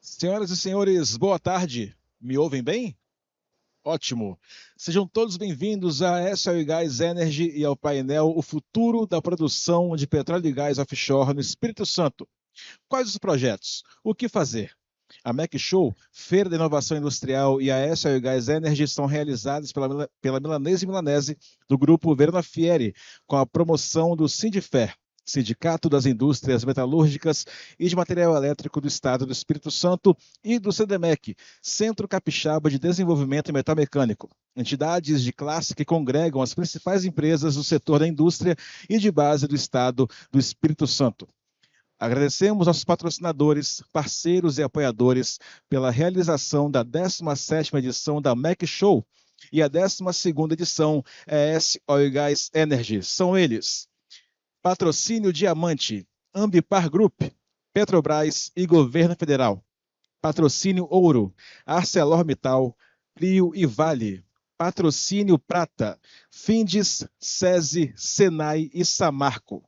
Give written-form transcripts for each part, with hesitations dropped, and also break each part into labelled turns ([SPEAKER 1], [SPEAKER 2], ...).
[SPEAKER 1] Senhoras e senhores, boa tarde. Me ouvem bem? Ótimo. Sejam todos bem-vindos à SL Gás Energy e ao painel O Futuro da Produção de Petróleo e Gás Offshore no Espírito Santo. Quais os projetos? O que fazer? A MEC Show, Feira de Inovação Industrial e a SL Gás Energy são realizadas pela Milanese e Milanese do grupo Verona Fieri, com a promoção do Sindifer, Sindicato das Indústrias Metalúrgicas e de Material Elétrico do Estado do Espírito Santo, e do CDMEC, Centro Capixaba de Desenvolvimento Metalmecânico, entidades de classe que congregam as principais empresas do setor da indústria e de base do Estado do Espírito Santo. Agradecemos aos patrocinadores, parceiros e apoiadores pela realização da 17ª edição da MEC Show e a 12ª edição ES Oil Gas Energy. São eles: Patrocínio Diamante, Ambipar Group, Petrobras e Governo Federal. Patrocínio Ouro, ArcelorMittal, Prio e Vale. Patrocínio Prata, Findes, SESI, Senai e Samarco.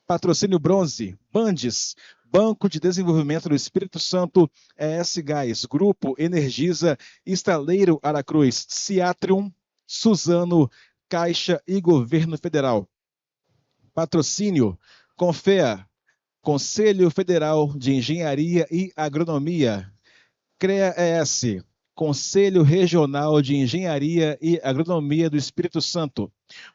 [SPEAKER 1] Patrocínio Bronze, Bandes, Banco de Desenvolvimento do Espírito Santo, ES Gás, Grupo Energisa, Estaleiro Aracruz, Ciatrium, Suzano, Caixa e Governo Federal. Patrocínio Confea, Conselho Federal de Engenharia e Agronomia, CREA-ES, Conselho Regional de Engenharia e Agronomia do Espírito Santo,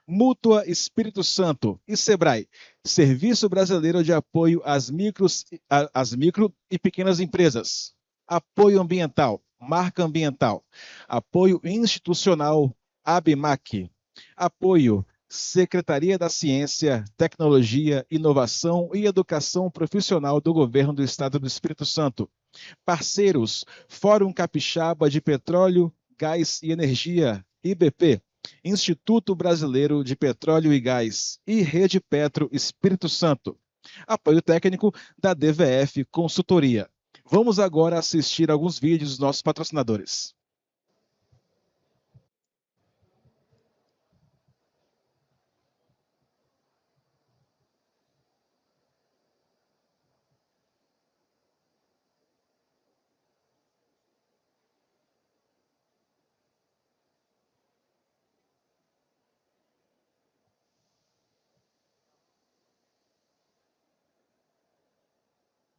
[SPEAKER 1] Mútua Espírito Santo e SEBRAE, Serviço Brasileiro de Apoio às micro e pequenas empresas, Apoio Ambiental, Marca Ambiental, Apoio Institucional, ABMAC, Apoio Secretaria da Ciência, Tecnologia, Inovação e Educação Profissional do Governo do Estado do Espírito Santo. Parceiros: Fórum Capixaba de Petróleo, Gás e Energia, IBP, Instituto Brasileiro de Petróleo e Gás e Rede Petro Espírito Santo. Apoio técnico da DVF Consultoria. Vamos agora assistir alguns vídeos dos nossos patrocinadores.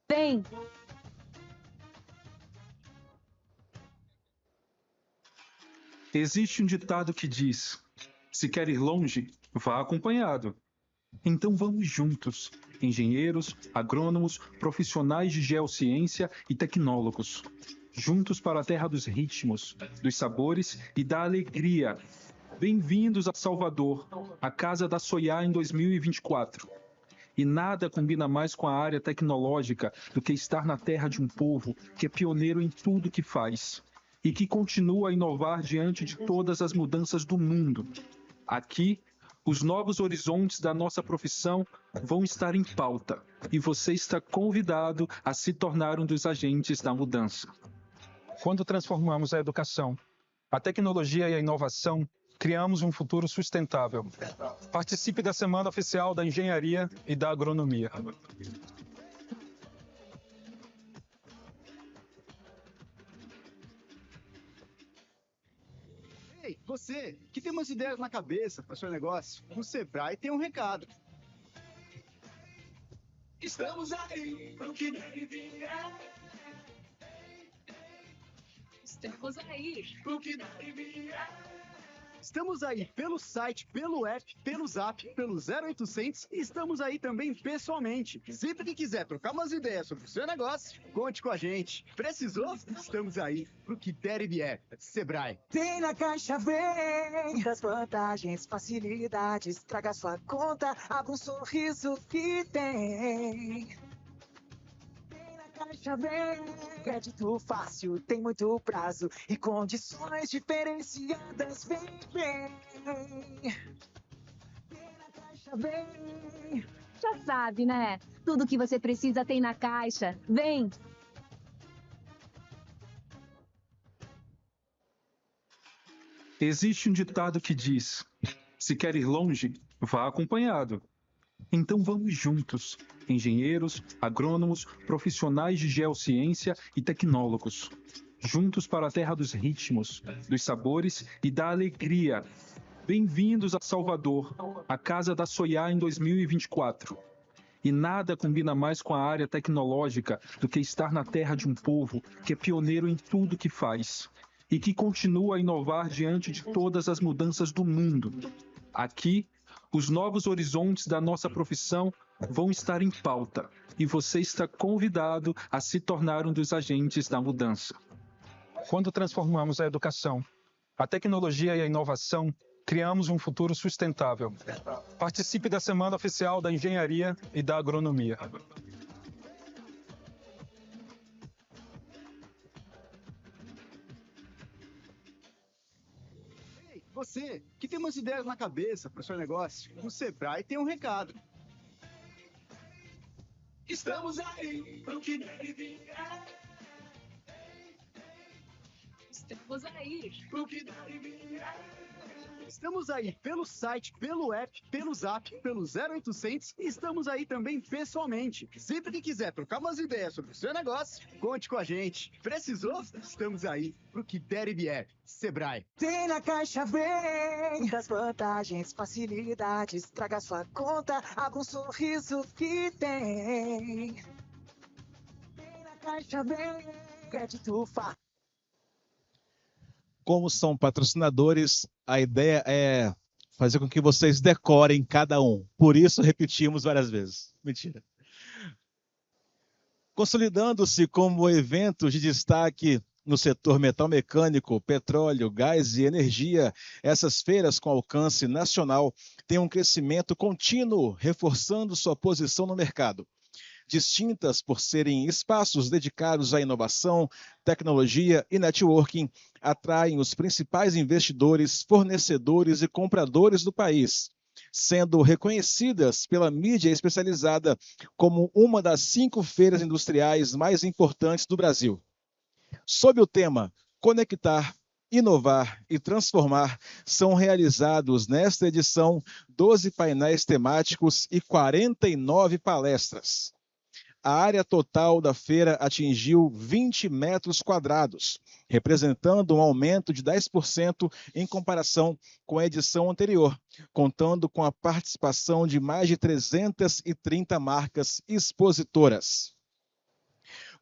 [SPEAKER 2] Vem!
[SPEAKER 3] Existe um ditado que diz: se quer ir longe, vá acompanhado. Então vamos juntos, engenheiros, agrônomos, profissionais de geociência e tecnólogos. Juntos para a terra dos ritmos, dos sabores e da alegria. Bem-vindos a Salvador, a casa da Soiá em 2024. E nada combina mais com a área tecnológica do que estar na terra de um povo que é pioneiro em tudo que faz e que continua a inovar diante de todas as mudanças do mundo. Aqui, os novos horizontes da nossa profissão vão estar em pauta e você está convidado a se tornar um dos agentes da mudança.
[SPEAKER 4] Quando transformamos a educação, a tecnologia e a inovação, criamos um futuro sustentável. Participe da Semana Oficial da Engenharia e da Agronomia.
[SPEAKER 5] Ei, você que tem umas ideias na cabeça para o seu negócio, o Sebrae tem um recado.
[SPEAKER 6] Estamos aí pro que deve Estamos aí pro que deve
[SPEAKER 5] Estamos aí pelo site, pelo app, pelo zap, pelo 0800 e estamos aí também pessoalmente. Sempre que quiser trocar umas ideias sobre o seu negócio, conte com a gente. Precisou? Estamos aí pro que der e vier. Sebrae.
[SPEAKER 7] Tem na Caixa Vem das vantagens, facilidades, traga sua conta, abra um sorriso que tem. Tem na Caixa Vem, crédito fácil, tem muito prazo e condições diferenciadas. Vem. Tem na Caixa Vem.
[SPEAKER 2] Já sabe, né? Tudo que você precisa tem na Caixa. Vem!
[SPEAKER 3] Existe um ditado que diz: se quer ir longe, vá acompanhado. Então vamos juntos, engenheiros, agrônomos, profissionais de geociência e tecnólogos. Juntos para a terra dos ritmos, dos sabores e da alegria. Bem-vindos a Salvador, a casa da Soiá em 2024. E nada combina mais com a área tecnológica do que estar na terra de um povo que é pioneiro em tudo que faz e que continua a inovar diante de todas as mudanças do mundo. Aqui, os novos horizontes da nossa profissão vão estar em pauta e você está convidado a se tornar um dos agentes da mudança.
[SPEAKER 4] Quando transformamos a educação, a tecnologia e a inovação, criamos um futuro sustentável. Participe da Semana Oficial da Engenharia e da Agronomia.
[SPEAKER 5] Ei, você que tem umas ideias na cabeça para o seu negócio, o Sebrae tem um recado.
[SPEAKER 6] Estamos aí pro que deve vir. Estamos aí pro que deve vir.
[SPEAKER 5] Estamos aí pelo site, pelo app, pelo zap, pelo 0800 e estamos aí também pessoalmente. Sempre que quiser trocar umas ideias sobre o seu negócio, conte com a gente. Precisou? Estamos aí pro que der e vier. Sebrae.
[SPEAKER 7] Tem na Caixa Vem muitas vantagens, facilidades. Traga sua conta, abra um sorriso que tem. Tem na Caixa Vem crédito fácil.
[SPEAKER 1] Como são patrocinadores, a ideia é fazer com que vocês decorem cada um. Por isso, repetimos várias vezes. Mentira. Consolidando-se como evento de destaque no setor metal mecânico, petróleo, gás e energia, essas feiras com alcance nacional têm um crescimento contínuo, reforçando sua posição no mercado. Distintas por serem espaços dedicados à inovação, tecnologia e networking, atraem os principais investidores, fornecedores e compradores do país, sendo reconhecidas pela mídia especializada como uma das 5 feiras industriais mais importantes do Brasil. Sob o tema Conectar, Inovar e Transformar, são realizados nesta edição 12 painéis temáticos e 49 palestras. A área total da feira atingiu 20 metros quadrados, representando um aumento de 10% em comparação com a edição anterior, contando com a participação de mais de 330 marcas expositoras.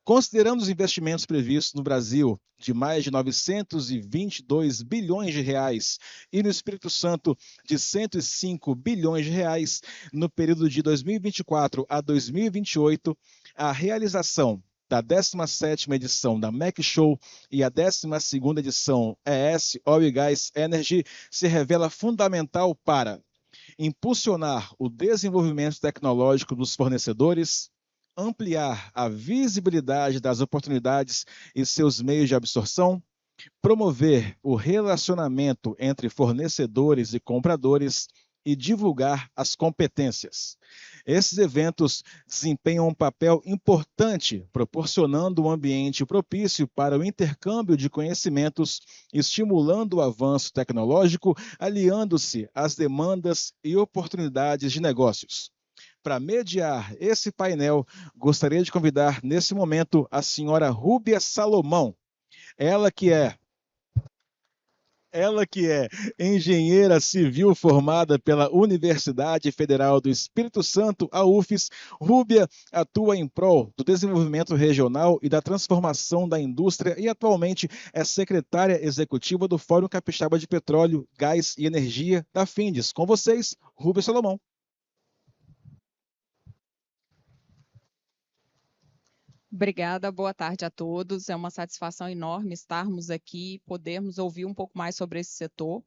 [SPEAKER 1] Considerando os investimentos previstos no Brasil de mais de 922 bilhões de reais e no Espírito Santo de 105 bilhões de reais no período de 2024 a 2028, a realização da 17ª edição da MEC Show e a 12ª edição ES Oil Gas Energy se revela fundamental para impulsionar o desenvolvimento tecnológico dos fornecedores, ampliar a visibilidade das oportunidades e seus meios de absorção, promover o relacionamento entre fornecedores e compradores e divulgar as competências. Esses eventos desempenham um papel importante, proporcionando um ambiente propício para o intercâmbio de conhecimentos, estimulando o avanço tecnológico, aliando-se às demandas e oportunidades de negócios. Para mediar esse painel, gostaria de convidar nesse momento a senhora Rúbia Salomão, ela que é engenheira civil formada pela Universidade Federal do Espírito Santo, a UFES. Rúbia atua em prol do desenvolvimento regional e da transformação da indústria e atualmente é secretária executiva do Fórum Capixaba de Petróleo, Gás e Energia da Findes. Com vocês, Rúbia Salomão.
[SPEAKER 8] Obrigada, boa tarde a todos. É uma satisfação enorme estarmos aqui, podermos ouvir um pouco mais sobre esse setor.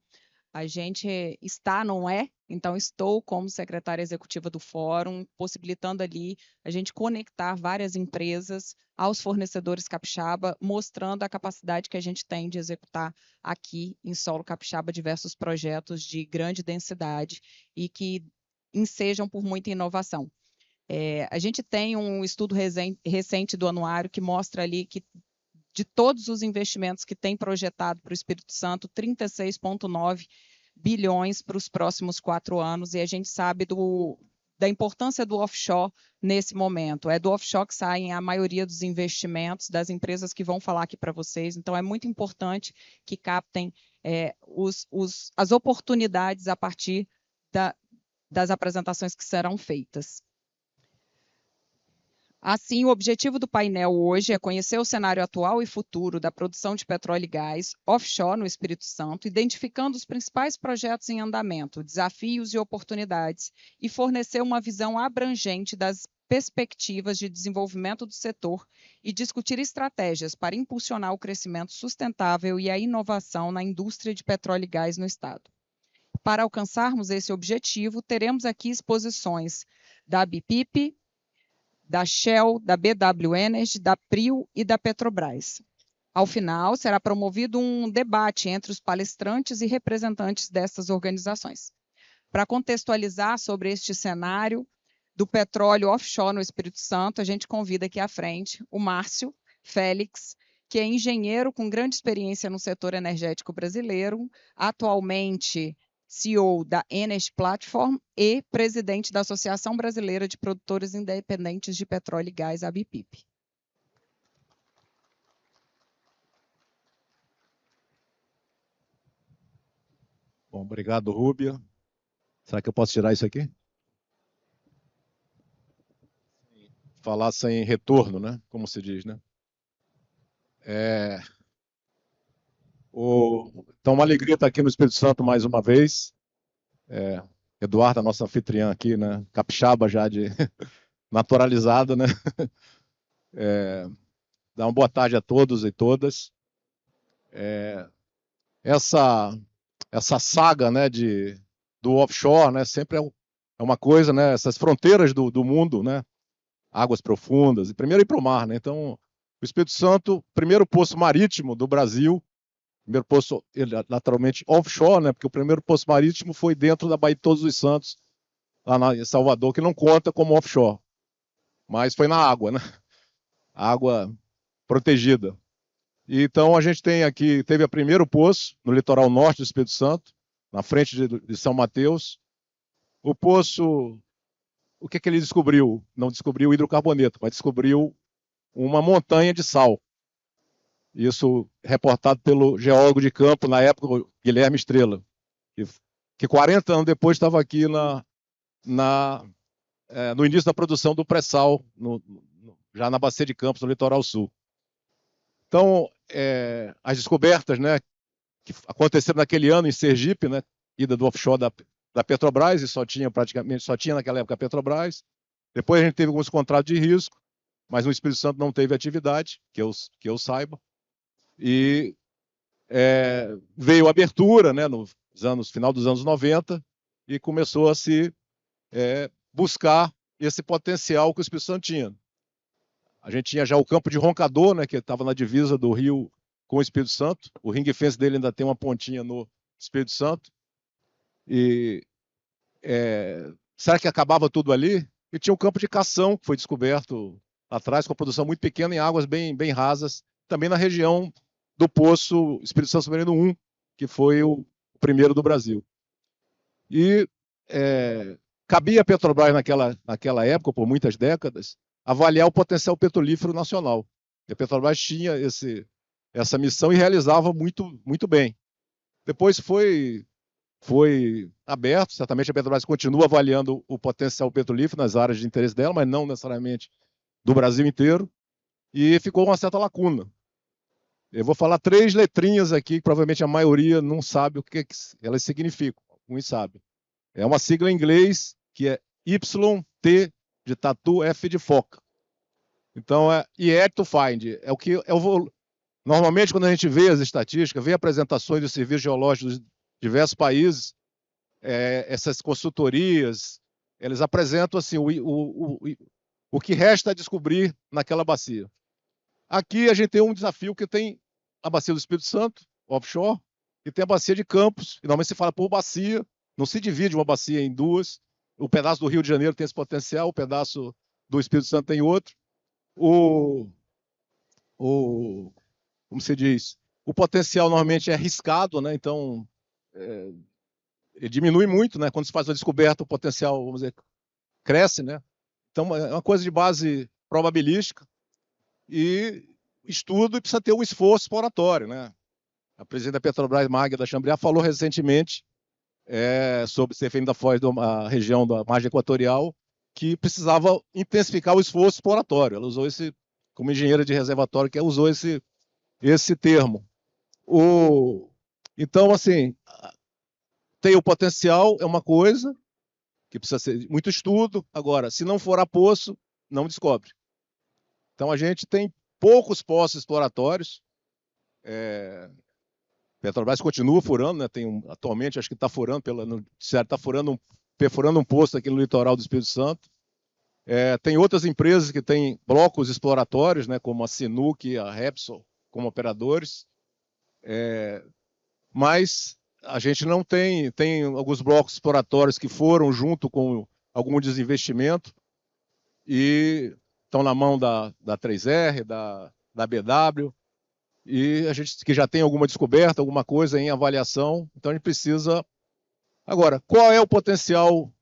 [SPEAKER 8] A gente está, não é? Então, estou como secretária executiva do Fórum, possibilitando ali a gente conectar várias empresas aos fornecedores capixaba, mostrando a capacidade que a gente tem de executar aqui em solo capixaba diversos projetos de grande densidade e que ensejam por muita inovação. A gente tem um estudo recente do anuário que mostra ali que de todos os investimentos que tem projetado para o Espírito Santo, 36,9 bilhões para os próximos 4 anos, e a gente sabe da importância do offshore nesse momento. É do offshore que saem a maioria dos investimentos das empresas que vão falar aqui para vocês. Então, é muito importante que captem as oportunidades a partir das apresentações que serão feitas. Assim, o objetivo do painel hoje é conhecer o cenário atual e futuro da produção de petróleo e gás offshore no Espírito Santo, identificando os principais projetos em andamento, desafios e oportunidades, e fornecer uma visão abrangente das perspectivas de desenvolvimento do setor e discutir estratégias para impulsionar o crescimento sustentável e a inovação na indústria de petróleo e gás no Estado. Para alcançarmos esse objetivo, teremos aqui exposições da ABPIP, da Shell, da BW Energy, da Prio e da Petrobras. Ao final, será promovido um debate entre os palestrantes e representantes dessas organizações. Para contextualizar sobre este cenário do petróleo offshore no Espírito Santo, a gente convida aqui à frente o Márcio Félix, que é engenheiro com grande experiência no setor energético brasileiro, atualmente CEO da Energy Platform e presidente da Associação Brasileira de Produtores Independentes de Petróleo e Gás, ABPIP.
[SPEAKER 9] Bom, obrigado, Rúbia. Será que eu posso tirar isso aqui? Falar sem retorno, né? Como se diz, né? Então, uma alegria estar aqui no Espírito Santo mais uma vez. Eduarda, nossa anfitriã aqui, né? Capixaba já de naturalizada, né? Dar uma boa tarde a todos e todas. Essa saga, né, do offshore, né, sempre é uma coisa, né? Essas fronteiras do mundo, né? Águas profundas, e primeiro ir para o mar, né? Então, o Espírito Santo, primeiro poço marítimo do Brasil, primeiro poço, naturalmente, offshore, né? Porque o primeiro poço marítimo foi dentro da Baía de Todos os Santos, lá em Salvador, que não conta como offshore, mas foi na água, né? Água protegida. E, então, a gente teve o primeiro poço no litoral norte do Espírito Santo, na frente de São Mateus. O poço, o que ele descobriu? Não descobriu hidrocarboneto, mas descobriu uma montanha de sal. Isso reportado pelo geólogo de campo, na época, Guilherme Estrela, que 40 anos depois estava aqui no início da produção do pré-sal, já na Bacia de Campos, no litoral sul. Então, as descobertas, né, que aconteceram naquele ano em Sergipe, né, ida do offshore da Petrobras, e praticamente só tinha naquela época a Petrobras. Depois a gente teve alguns contratos de risco, mas no Espírito Santo não teve atividade, que eu saiba. E veio a abertura, né, final dos anos 90, e começou a se buscar esse potencial que o Espírito Santo tinha. A gente tinha já o campo de Roncador, né, que estava na divisa do Rio com o Espírito Santo. O ring fence dele ainda tem uma pontinha no Espírito Santo. E será que acabava tudo ali? E tinha o campo de Cação, que foi descoberto lá atrás, com a produção muito pequena em águas bem rasas, também na região do Poço Espírito Santo Submarino 1, que foi o primeiro do Brasil. E cabia a Petrobras naquela época, por muitas décadas, avaliar o potencial petrolífero nacional. E a Petrobras tinha essa missão e realizava muito, muito bem. Depois foi aberto, certamente a Petrobras continua avaliando o potencial petrolífero nas áreas de interesse dela, mas não necessariamente do Brasil inteiro, e ficou uma certa lacuna. Eu vou falar 3 letrinhas aqui, que provavelmente a maioria não sabe o que elas significam, alguns sabem. É uma sigla em inglês que é YT de tatu, F de foca. Então, yet to find. Normalmente, quando a gente vê as estatísticas, vê apresentações dos serviços geológicos de diversos países, essas consultorias, eles apresentam assim, o que resta a descobrir naquela bacia. Aqui a gente tem um desafio que tem a bacia do Espírito Santo, offshore, e tem a bacia de Campos. E normalmente se fala por bacia, não se divide uma bacia em duas. O pedaço do Rio de Janeiro tem esse potencial, o pedaço do Espírito Santo tem outro. Como se diz? O potencial normalmente é arriscado, né? Então ele diminui muito, né? Quando se faz uma descoberta, o potencial, vamos dizer, cresce, né? Então, é uma coisa de base probabilística e estudo e precisa ter um esforço exploratório, né? A presidente da Petrobras, Magda Chambriard, falou recentemente sobre ser feito da Foz, a região da margem equatorial, que precisava intensificar o esforço exploratório. Ela usou esse, como engenheira de reservatório, que usou esse termo. Então, assim, tem o potencial, é uma coisa que precisa ser muito estudo. Agora, se não for a poço, não descobre. Então, a gente tem poucos poços exploratórios. Petrobras continua furando, né? Atualmente, acho que está furando, perfurando um poço aqui no litoral do Espírito Santo. Tem outras empresas que têm blocos exploratórios, né? Como a Sinuk e a Repsol, como operadores. Mas a gente não tem alguns blocos exploratórios que foram junto com algum desinvestimento e estão na mão da 3R, da BW, e a gente que já tem alguma descoberta, alguma coisa em avaliação, então a gente precisa... Agora, qual é o potencial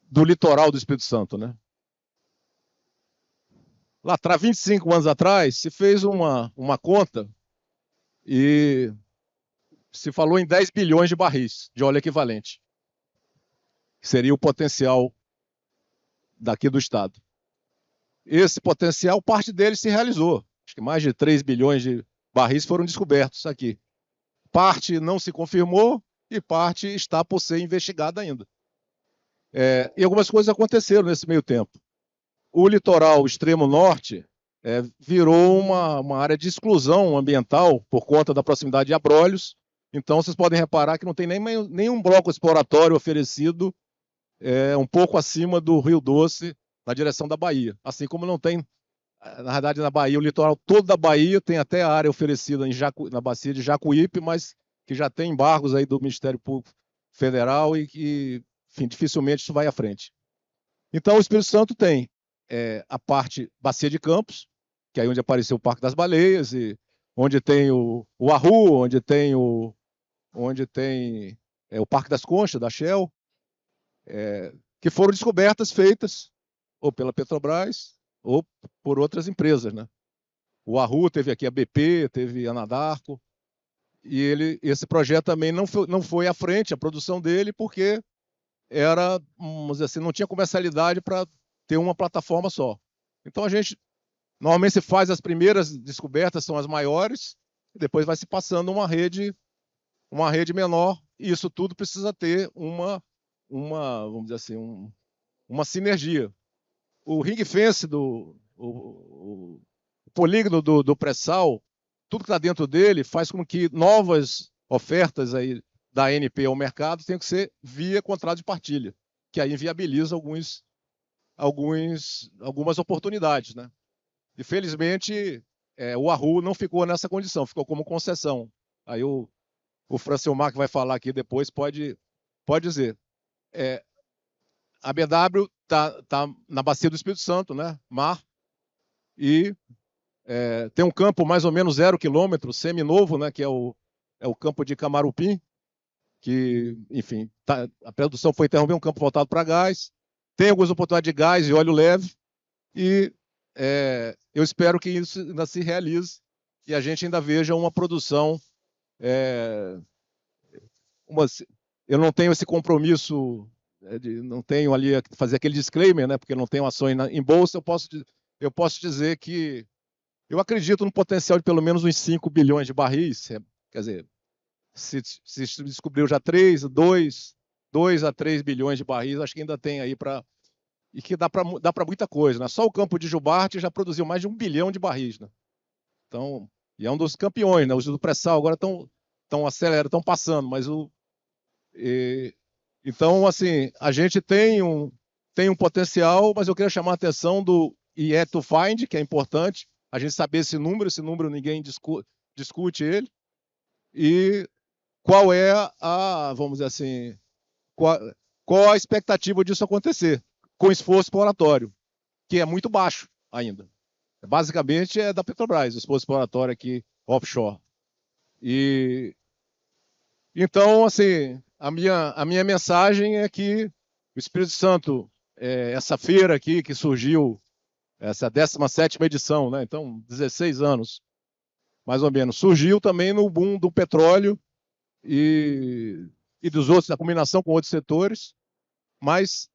[SPEAKER 9] do litoral do Espírito Santo, né? Lá atrás, 25 anos atrás, se fez uma conta e se falou em 10 bilhões de barris de óleo equivalente, que seria o potencial daqui do estado. Esse potencial, parte dele se realizou. Acho que mais de 3 bilhões de barris foram descobertos aqui. Parte não se confirmou e parte está por ser investigada ainda. E algumas coisas aconteceram nesse meio tempo. O litoral extremo norte virou uma área de exclusão ambiental por conta da proximidade de Abrolhos. Então, vocês podem reparar que não tem nenhum bloco exploratório oferecido um pouco acima do Rio Doce, na direção da Bahia. Assim como não tem, na verdade, na Bahia, o litoral todo da Bahia tem até a área oferecida na bacia de Jacuípe, mas que já tem embargos aí do Ministério Público Federal e que, enfim, dificilmente isso vai à frente. Então, o Espírito Santo tem a parte Bacia de Campos, que é aí onde apareceu o Parque das Baleias, e onde tem o Arru, onde tem o Parque das Conchas, da Shell, que foram descobertas feitas ou pela Petrobras ou por outras empresas, né? O Arru teve aqui a BP, teve a Anadarko, e esse projeto também não foi à frente, a produção dele, porque era, vamos dizer assim, não tinha comercialidade para ter uma plataforma só. Então a gente normalmente se faz as primeiras descobertas, são as maiores, e depois vai se passando uma rede menor, e isso tudo precisa ter vamos dizer assim, uma sinergia. O ring fence o polígono do pré-sal, tudo que está dentro dele faz com que novas ofertas aí da ANP ao mercado tenham que ser via contrato de partilha, que aí inviabiliza algumas oportunidades, né? E felizmente o Arru não ficou nessa condição, ficou como concessão. Aí o Francilmar, que vai falar aqui depois, pode dizer. A BW tá na bacia do Espírito Santo, né? Mar, e tem um campo mais ou menos 0 quilômetro, semi-novo, né? Que é o campo de Camarupim, que, enfim, a produção foi interrompida, um campo voltado para gás, tem algumas oportunidades de gás e óleo leve, e eu espero que isso ainda se realize e a gente ainda veja uma produção. Eu não tenho esse compromisso, não tenho ali a fazer aquele disclaimer, né, porque não tenho ações em bolsa. Eu posso dizer que eu acredito no potencial de pelo menos uns 5 bilhões de barris. Quer dizer, se descobriu já 2 a 3 bilhões de barris, acho que ainda tem aí para... E que dá para muita coisa, né? Só o campo de Jubarte já produziu mais de 1 bilhão de barris, né? Então, e é um dos campeões, né? Os do pré-sal agora estão acelerando, estão passando, mas então, assim, a gente tem um potencial, mas eu queria chamar a atenção do yet to find, que é importante, a gente saber esse número ninguém discute ele, e qual é vamos dizer assim, qual a expectativa disso acontecer, com esforço exploratório, que é muito baixo ainda. Basicamente é da Petrobras, o esforço exploratório aqui offshore. E então, assim, a minha mensagem é que o Espírito Santo essa feira aqui que surgiu, essa 17ª edição, né? Então, 16 anos, mais ou menos. Surgiu também no boom do petróleo e dos outros, da combinação com outros setores, mas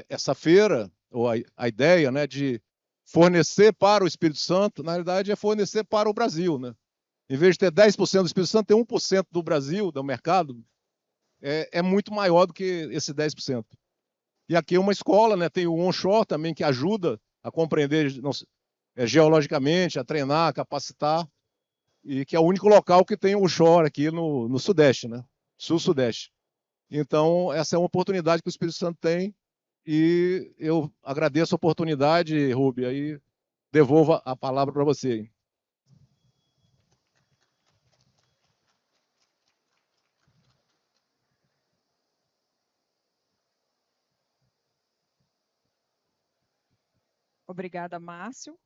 [SPEAKER 9] essa feira, ou a ideia, né, de fornecer para o Espírito Santo, na realidade é fornecer para o Brasil, né? Em vez de ter 10% do Espírito Santo, ter 1% do Brasil, do mercado, é muito maior do que esse 10%. E aqui é uma escola, né? Tem o onshore também, que ajuda a compreender geologicamente, a treinar, a capacitar, e que é o único local que tem onshore aqui no Sudeste, né? Sul-Sudeste. Então, essa é uma oportunidade que o Espírito Santo tem, e eu agradeço a oportunidade, Rubi, aí devolvo a palavra para você.
[SPEAKER 8] Obrigada, Márcio.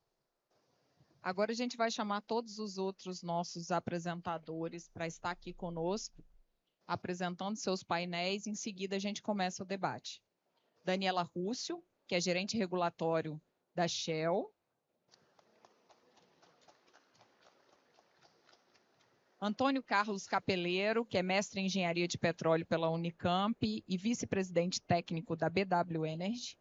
[SPEAKER 8] Agora a gente vai chamar todos os outros nossos apresentadores para estar aqui conosco, apresentando seus painéis. Em seguida, a gente começa o debate. Daniela Rússio, que é gerente regulatório da Shell. Antônio Carlos Capeleiro, que é mestre em engenharia de petróleo pela Unicamp e vice-presidente técnico da BW Energy.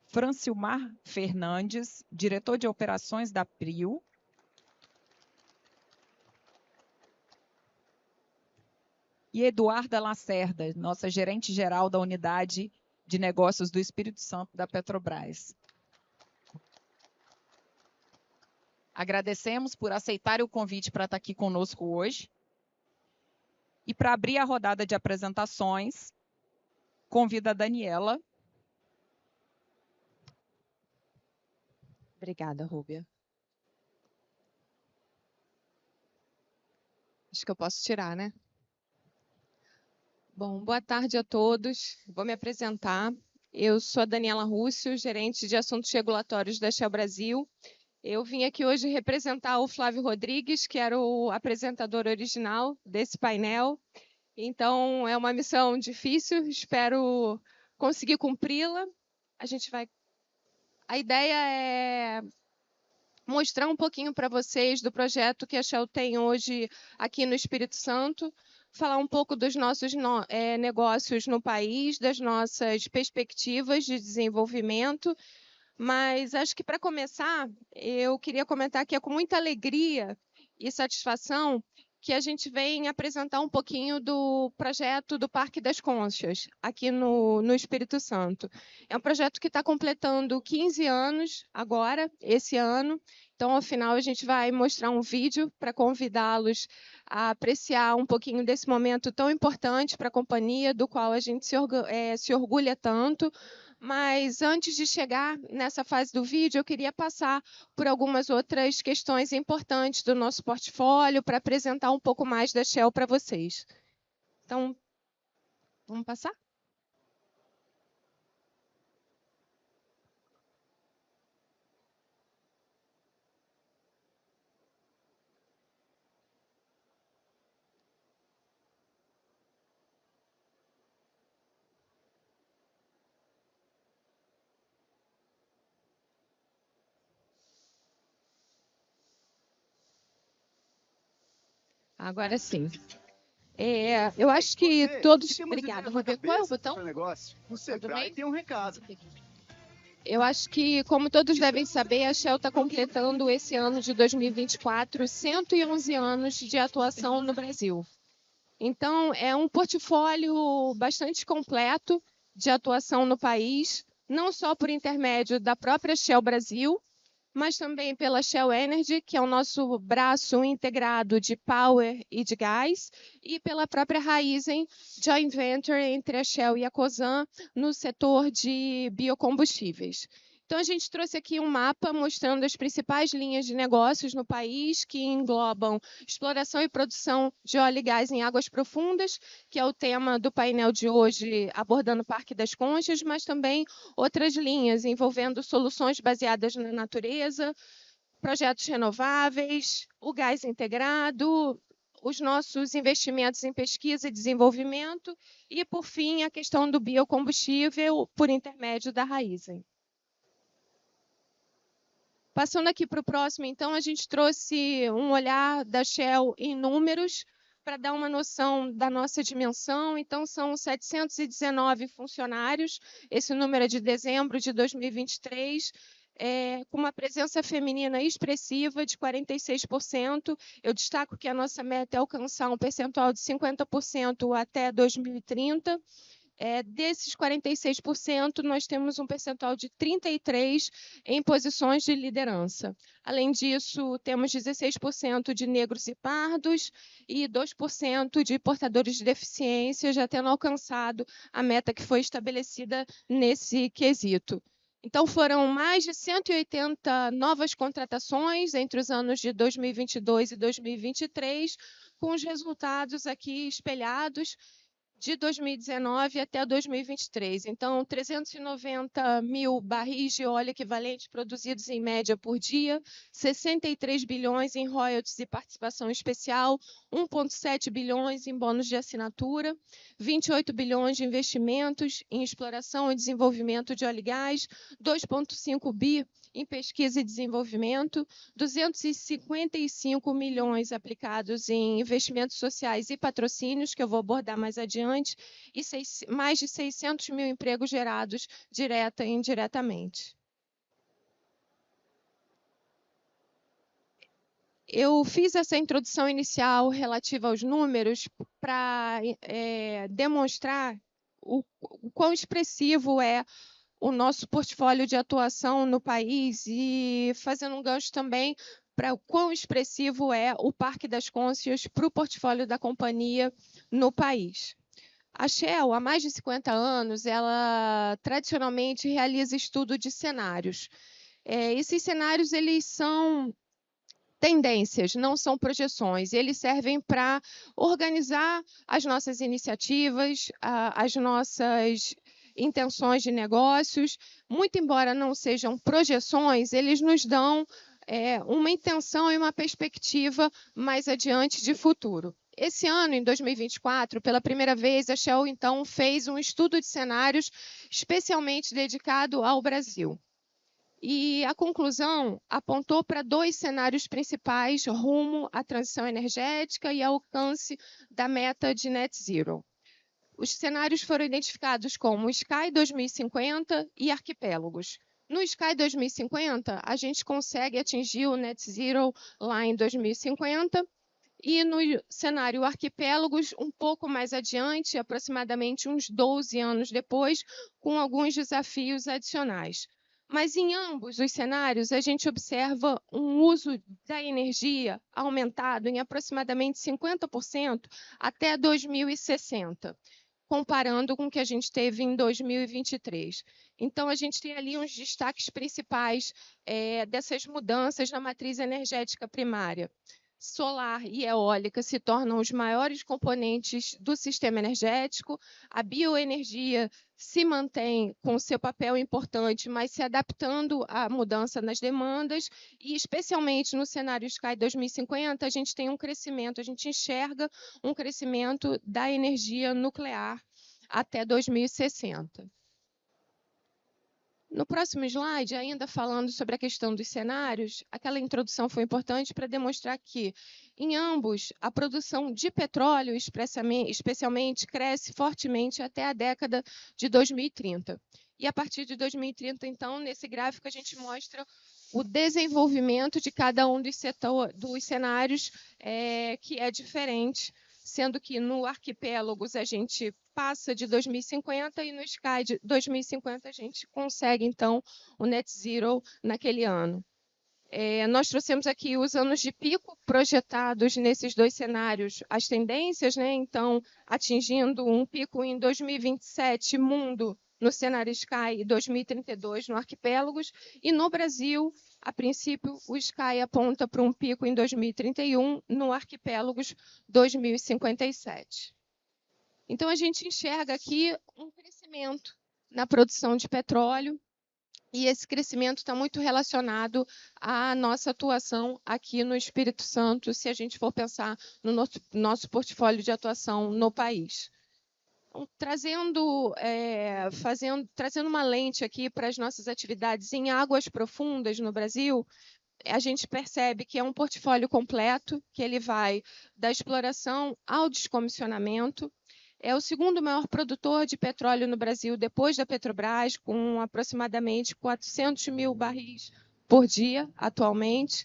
[SPEAKER 8] Francilmar Fernandes, diretor de operações da PRIO. E Eduarda Lacerda, nossa gerente-geral da Unidade de Negócios do Espírito Santo da Petrobras. Agradecemos por aceitarem o convite para estar aqui conosco hoje. E para abrir a rodada de apresentações, convido a Daniela.
[SPEAKER 10] Obrigada, Rúbia. Acho que eu posso tirar, né? Bom, boa tarde a todos. Vou me apresentar. Eu sou a Daniela Rússio, gerente de assuntos regulatórios da Shell Brasil. Eu vim aqui hoje representar o Flávio Rodrigues, que era o apresentador original desse painel. Então, é uma missão difícil, espero conseguir cumpri-la. A ideia é mostrar um pouquinho para vocês do projeto que a Shell tem hoje aqui no Espírito Santo, falar um pouco dos nossos negócios no país, das nossas perspectivas de desenvolvimento. Mas acho que, para começar, eu queria comentar que é com muita alegria e satisfação que a gente vem apresentar um pouquinho do projeto do Parque das Conchas, aqui no Espírito Santo. É um projeto que está completando 15 anos agora, esse ano. Então, ao final, a gente vai mostrar um vídeo para convidá-los a apreciar um pouquinho desse momento tão importante para a companhia, do qual a gente se orgulha tanto. Mas, antes de chegar nessa fase do vídeo, eu queria passar por algumas outras questões importantes do nosso portfólio para apresentar um pouco mais da Shell para vocês. Então, vamos passar? Agora sim. Eu acho que todos... Obrigada. Qual é o botão?
[SPEAKER 5] Você tem um recado.
[SPEAKER 10] Eu acho que, como todos devem saber, a Shell está completando esse ano de 2024 111 anos de atuação no Brasil. Então, é um portfólio bastante completo de atuação no país, não só por intermédio da própria Shell Brasil, mas também pela Shell Energy, que é o nosso braço integrado de power e de gás, e pela própria Raízen, joint venture entre a Shell e a Cosan, no setor de biocombustíveis. Então, a gente trouxe aqui um mapa mostrando as principais linhas de negócios no país, que englobam exploração e produção de óleo e gás em águas profundas, que é o tema do painel de hoje, abordando o Parque das Conchas, mas também outras linhas envolvendo soluções baseadas na natureza, projetos renováveis, o gás integrado, os nossos investimentos em pesquisa e desenvolvimento e, por fim, a questão do biocombustível por intermédio da Raízen. Passando aqui para o próximo, então, a gente trouxe um olhar da Shell em números para dar uma noção da nossa dimensão. Então, são 719 funcionários, esse número é de dezembro de 2023, com uma presença feminina expressiva de 46%. Eu destaco que a nossa meta é alcançar um percentual de 50% até 2030. Desses 46%, nós temos um percentual de 33% em posições de liderança. Além disso, temos 16% de negros e pardos e 2% de portadores de deficiência, já tendo alcançado a meta que foi estabelecida nesse quesito. Então, foram mais de 180 novas contratações entre os anos de 2022 e 2023, com os resultados aqui espelhados de 2019 até 2023. Então, 390 mil barris de óleo equivalente produzidos em média por dia, 63 bilhões em royalties e participação especial, 1,7 bilhões em bônus de assinatura, 28 bilhões de investimentos em exploração e desenvolvimento de óleo e gás, 2,5 bi em pesquisa e desenvolvimento, 255 milhões aplicados em investimentos sociais e patrocínios, que eu vou abordar mais adiante, e mais de 600 mil empregos gerados direta e indiretamente. Eu fiz essa introdução inicial relativa aos números para demonstrar o quão expressivo é o nosso portfólio de atuação no país e fazendo um gancho também para o quão expressivo é o Parque das Conchas para o portfólio da companhia no país. A Shell, há mais de 50 anos, ela tradicionalmente realiza estudo de cenários. Esses cenários eles são tendências, não são projeções. Eles servem para organizar as nossas iniciativas, as nossas intenções de negócios. Muito embora não sejam projeções, eles nos dão uma intenção e uma perspectiva mais adiante de futuro. Esse ano, em 2024, pela primeira vez, a Shell, então, fez um estudo de cenários especialmente dedicado ao Brasil. E a conclusão apontou para 2 cenários principais rumo à transição energética e ao alcance da meta de net zero. Os cenários foram identificados como Sky 2050 e Arquipélagos. No Sky 2050, a gente consegue atingir o net zero lá em 2050, e no cenário Arquipélagos, um pouco mais adiante, aproximadamente uns 12 anos depois, com alguns desafios adicionais. Mas em ambos os cenários, a gente observa um uso da energia aumentado em aproximadamente 50% até 2060, comparando com o que a gente teve em 2023. Então, a gente tem ali uns destaques principais dessas mudanças na matriz energética primária. Solar e eólica se tornam os maiores componentes do sistema energético, a bioenergia se mantém com seu papel importante, mas se adaptando à mudança nas demandas, e especialmente no cenário Sky 2050, a gente tem um crescimento, a gente enxerga um crescimento da energia nuclear até 2060. No próximo slide, ainda falando sobre a questão dos cenários, aquela introdução foi importante para demonstrar que, em ambos, a produção de petróleo, especialmente, cresce fortemente até a década de 2030. E, a partir de 2030, então, nesse gráfico, a gente mostra o desenvolvimento de cada um dos cenários, que é diferente, sendo que no Arquipélagos a gente passa de 2050 e no Sky de 2050 a gente consegue, então, o net zero naquele ano. Nós trouxemos aqui os anos de pico projetados nesses 2 cenários, as tendências, né? Então, atingindo um pico em 2027, mundo, no cenário Sky, e 2032 no Arquipélagos, e no Brasil, a princípio, o Sky aponta para um pico em 2031, no Arquipélagos 2057. Então, a gente enxerga aqui um crescimento na produção de petróleo, E esse crescimento está muito relacionado à nossa atuação aqui no Espírito Santo, se a gente for pensar no nosso portfólio de atuação no país. Então, trazendo uma lente aqui para as nossas atividades em águas profundas no Brasil, a gente percebe que é um portfólio completo, que ele vai da exploração ao descomissionamento. É o segundo maior produtor de petróleo no Brasil, depois da Petrobras, com aproximadamente 400 mil barris por dia, atualmente.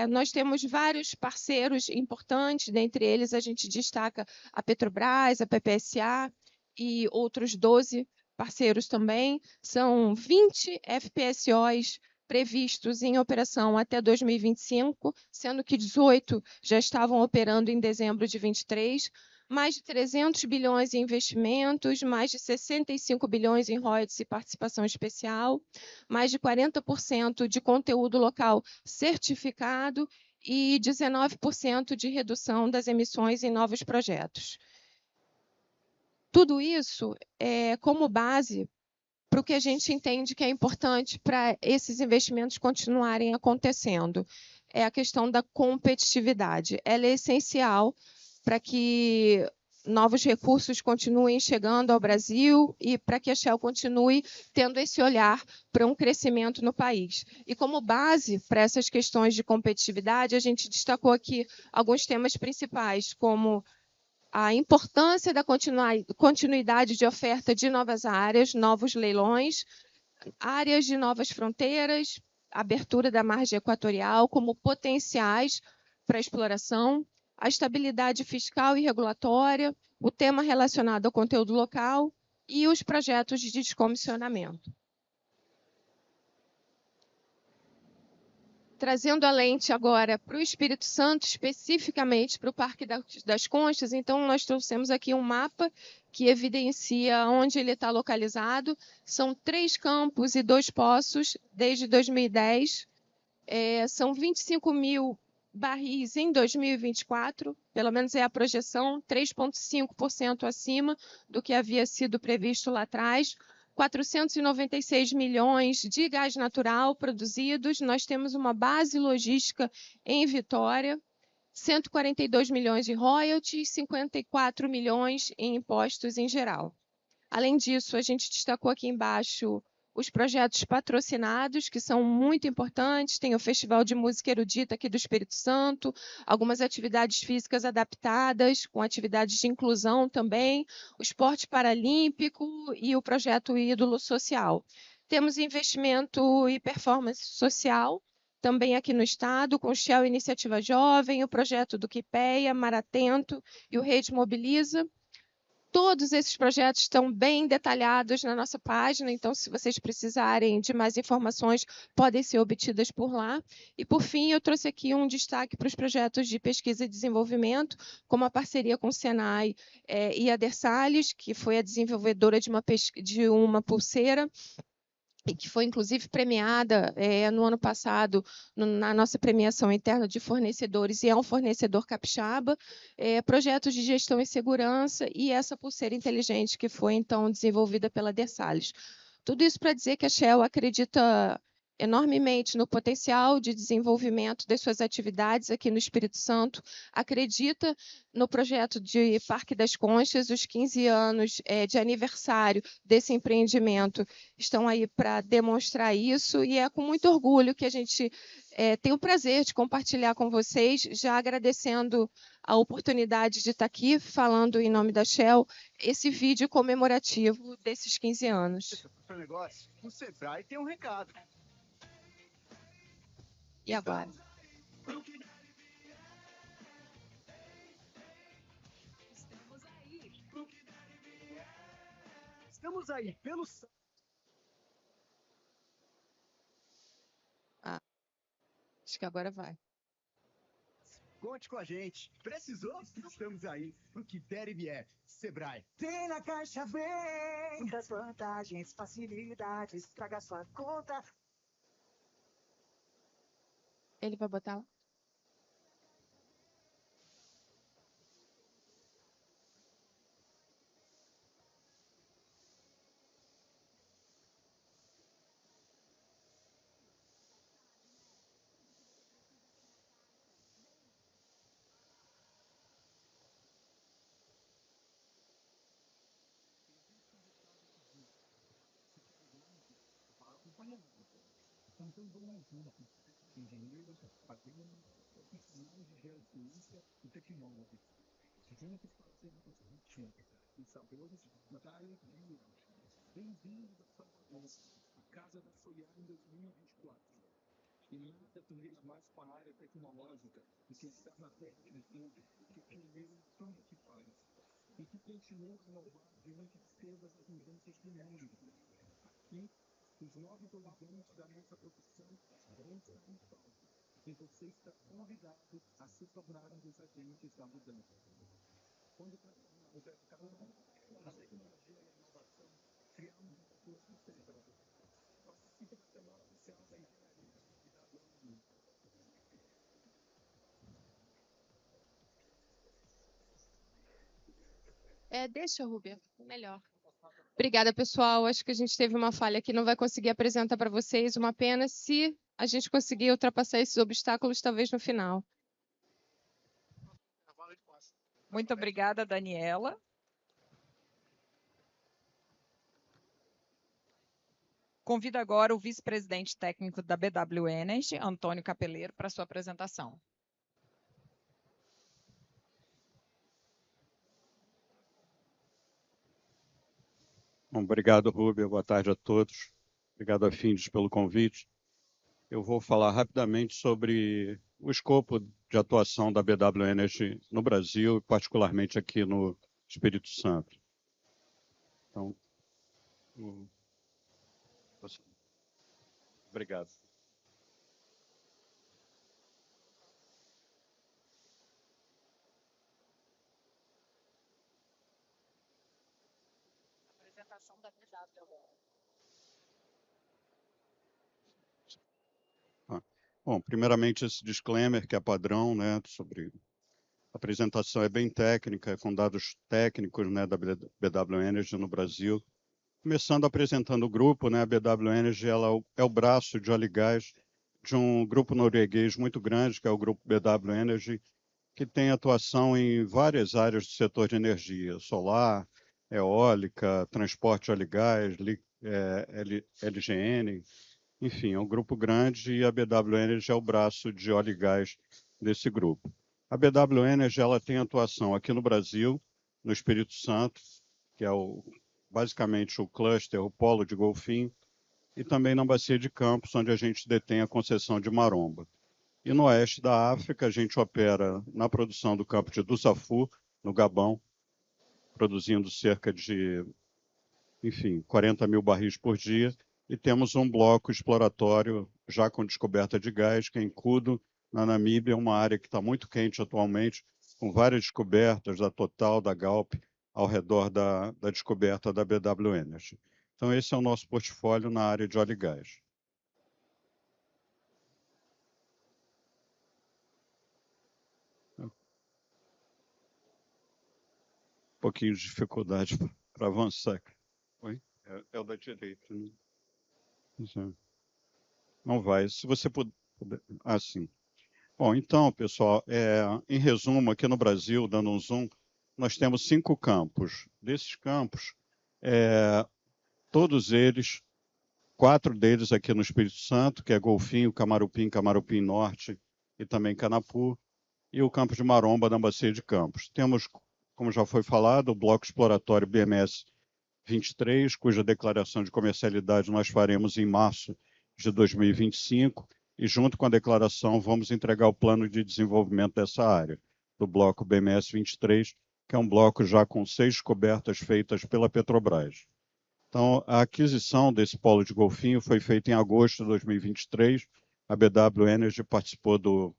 [SPEAKER 10] Nós temos vários parceiros importantes, dentre eles a gente destaca a Petrobras, a PPSA e outros 12 parceiros também. São 20 FPSOs previstos em operação até 2025, sendo que 18 já estavam operando em dezembro de 23, mais de 300 bilhões em investimentos, mais de 65 bilhões em royalties e participação especial, mais de 40% de conteúdo local certificado e 19% de redução das emissões em novos projetos. Tudo isso é como base para o que a gente entende que é importante para esses investimentos continuarem acontecendo. É a questão da competitividade. Ela é essencial para que novos recursos continuem chegando ao Brasil e para que a Shell continue tendo esse olhar para um crescimento no país. E como base para essas questões de competitividade, a gente destacou aqui alguns temas principais, como a importância da continuidade de oferta de novas áreas, novos leilões, áreas de novas fronteiras, abertura da margem equatorial como potenciais para exploração, a estabilidade fiscal e regulatória, o tema relacionado ao conteúdo local e os projetos de descomissionamento. Trazendo a lente agora para o Espírito Santo, especificamente para o Parque das Conchas, então nós trouxemos aqui um mapa que evidencia onde ele está localizado. São 3 campos e 2 poços desde 2010. São 25 mil barris em 2024, pelo menos é a projeção, 3,5% acima do que havia sido previsto lá atrás. 496 milhões de gás natural produzidos. Nós temos uma base logística em Vitória, 142 milhões de royalties, 54 milhões em impostos em geral. Além disso, a gente destacou aqui embaixo os projetos patrocinados, que são muito importantes. Tem o Festival de Música Erudita aqui do Espírito Santo, algumas atividades físicas adaptadas, com atividades de inclusão também, o esporte paralímpico e o projeto Ídolo Social. Temos investimento e performance social, também aqui no estado, com o Shell Iniciativa Jovem, o projeto do Quipeia, Mar Atento e o Rede Mobiliza. Todos esses projetos estão bem detalhados na nossa página, então, se vocês precisarem de mais informações, podem ser obtidas por lá. E, por fim, eu trouxe aqui um destaque para os projetos de pesquisa e desenvolvimento, como a parceria com o Senai e a Dersalhes, que foi a desenvolvedora de uma pulseira, e que foi, inclusive, premiada no ano passado na nossa premiação interna de fornecedores, e é um fornecedor capixaba, projetos de gestão e segurança, e essa pulseira inteligente que foi, então, desenvolvida pela Dersalhes. Tudo isso para dizer que a Shell acredita enormemente no potencial de desenvolvimento das suas atividades aqui no Espírito Santo, acredita no projeto de Parque das Conchas. Os 15 anos de aniversário desse empreendimento estão aí para demonstrar isso, e é com muito orgulho que a gente tem o prazer de compartilhar com vocês, já agradecendo a oportunidade de estar aqui falando em nome da Shell, esse vídeo comemorativo desses 15 anos.
[SPEAKER 5] Seu negócio, o Sebrae tem um recado.
[SPEAKER 10] E agora?
[SPEAKER 5] Estamos aí pelo...
[SPEAKER 10] Acho que agora vai.
[SPEAKER 5] Conte com a gente. Precisou? Estamos aí pro que der e vier. Sebrae.
[SPEAKER 7] Tem na Caixa Vem, muitas vantagens, facilidades, traga sua conta.
[SPEAKER 10] Ele vai botar lá?
[SPEAKER 3] Então vamos juntos, engenheiros, agrônomos, profissionais de geociência e tecnólogos. Juntos fazemos ritmo e sabores da alegria. Bem-vindos a Salvador, a casa da Soiar em 2024. E nada combina mais com a área tecnológica do que estar na terra de tudo, que primeiro tudo que faz. E que continua a inovar diante de todas as mudanças do mundo. Aqui, os novos horizontes da nossa profissão vão estar em pauta. E você está convidado a se tornar um dos agentes da mudança. Quando transformamos a educação, a tecnologia e a inovação, criamos um futuro sustentável. Participe da Semana Oficial da Engenharia e da Agronomia.
[SPEAKER 10] Deixa, Rúbia, melhor. Obrigada, pessoal. Acho que a gente teve uma falha aqui, não vai conseguir apresentar para vocês. Uma pena. Se a gente conseguir ultrapassar esses obstáculos, talvez no final.
[SPEAKER 8] Muito obrigada, Daniela. Convido agora o vice-presidente técnico da BW Energy, Antônio Capeleiro, para sua apresentação.
[SPEAKER 11] Bom, obrigado, Rúbia. Boa tarde a todos. Obrigado a Findes pelo convite. Eu vou falar rapidamente sobre o escopo de atuação da BW Energy no Brasil e particularmente aqui no Espírito Santo. Então, obrigado.
[SPEAKER 8] Apresentação da BW.
[SPEAKER 11] Bom, primeiramente esse disclaimer que é padrão, né, sobre a apresentação é bem técnica, é com dados técnicos, né, da BW Energy no Brasil. Começando apresentando o grupo, né, a BW Energy ela é o braço de óleo e gás de um grupo norueguês muito grande, que é o grupo BW Energy, que tem atuação em várias áreas do setor de energia, solar, eólica, transporte de óleo e gás, LGN, enfim, é um grupo grande e a BW Energy é o braço de óleo e gás desse grupo. A BW Energy ela tem atuação aqui no Brasil, no Espírito Santo, que é basicamente o cluster, o polo de Golfinho, e também na Bacia de Campos, onde a gente detém a concessão de Maromba. E no oeste da África, a gente opera na produção do campo de Dussafu, no Gabão, produzindo cerca de, 40 mil barris por dia, e temos um bloco exploratório já com descoberta de gás, que é em Kudu, na Namíbia, uma área que está muito quente atualmente, com várias descobertas da Total, da Galp, ao redor da descoberta da BW Energy. Então, esse é o nosso portfólio na área de óleo e gás. Um pouquinho de dificuldade para avançar. Oi? É o da direita, né? Não vai. Se você puder... sim. Bom, então, pessoal, em resumo, aqui no Brasil, dando um zoom, nós temos 5 campos. Desses campos, todos eles, 4 deles aqui no Espírito Santo, que é Golfinho, Camarupim Norte e também Canapu, e o campo de Maromba, na Bacia de Campos. Temos, como já foi falado, o bloco exploratório BMS 23, cuja declaração de comercialidade nós faremos em março de 2025, e junto com a declaração vamos entregar o plano de desenvolvimento dessa área, do bloco BMS 23, que é um bloco já com 6 descobertas feitas pela Petrobras. Então, a aquisição desse polo de Golfinho foi feita em agosto de 2023, a BW Energy participou do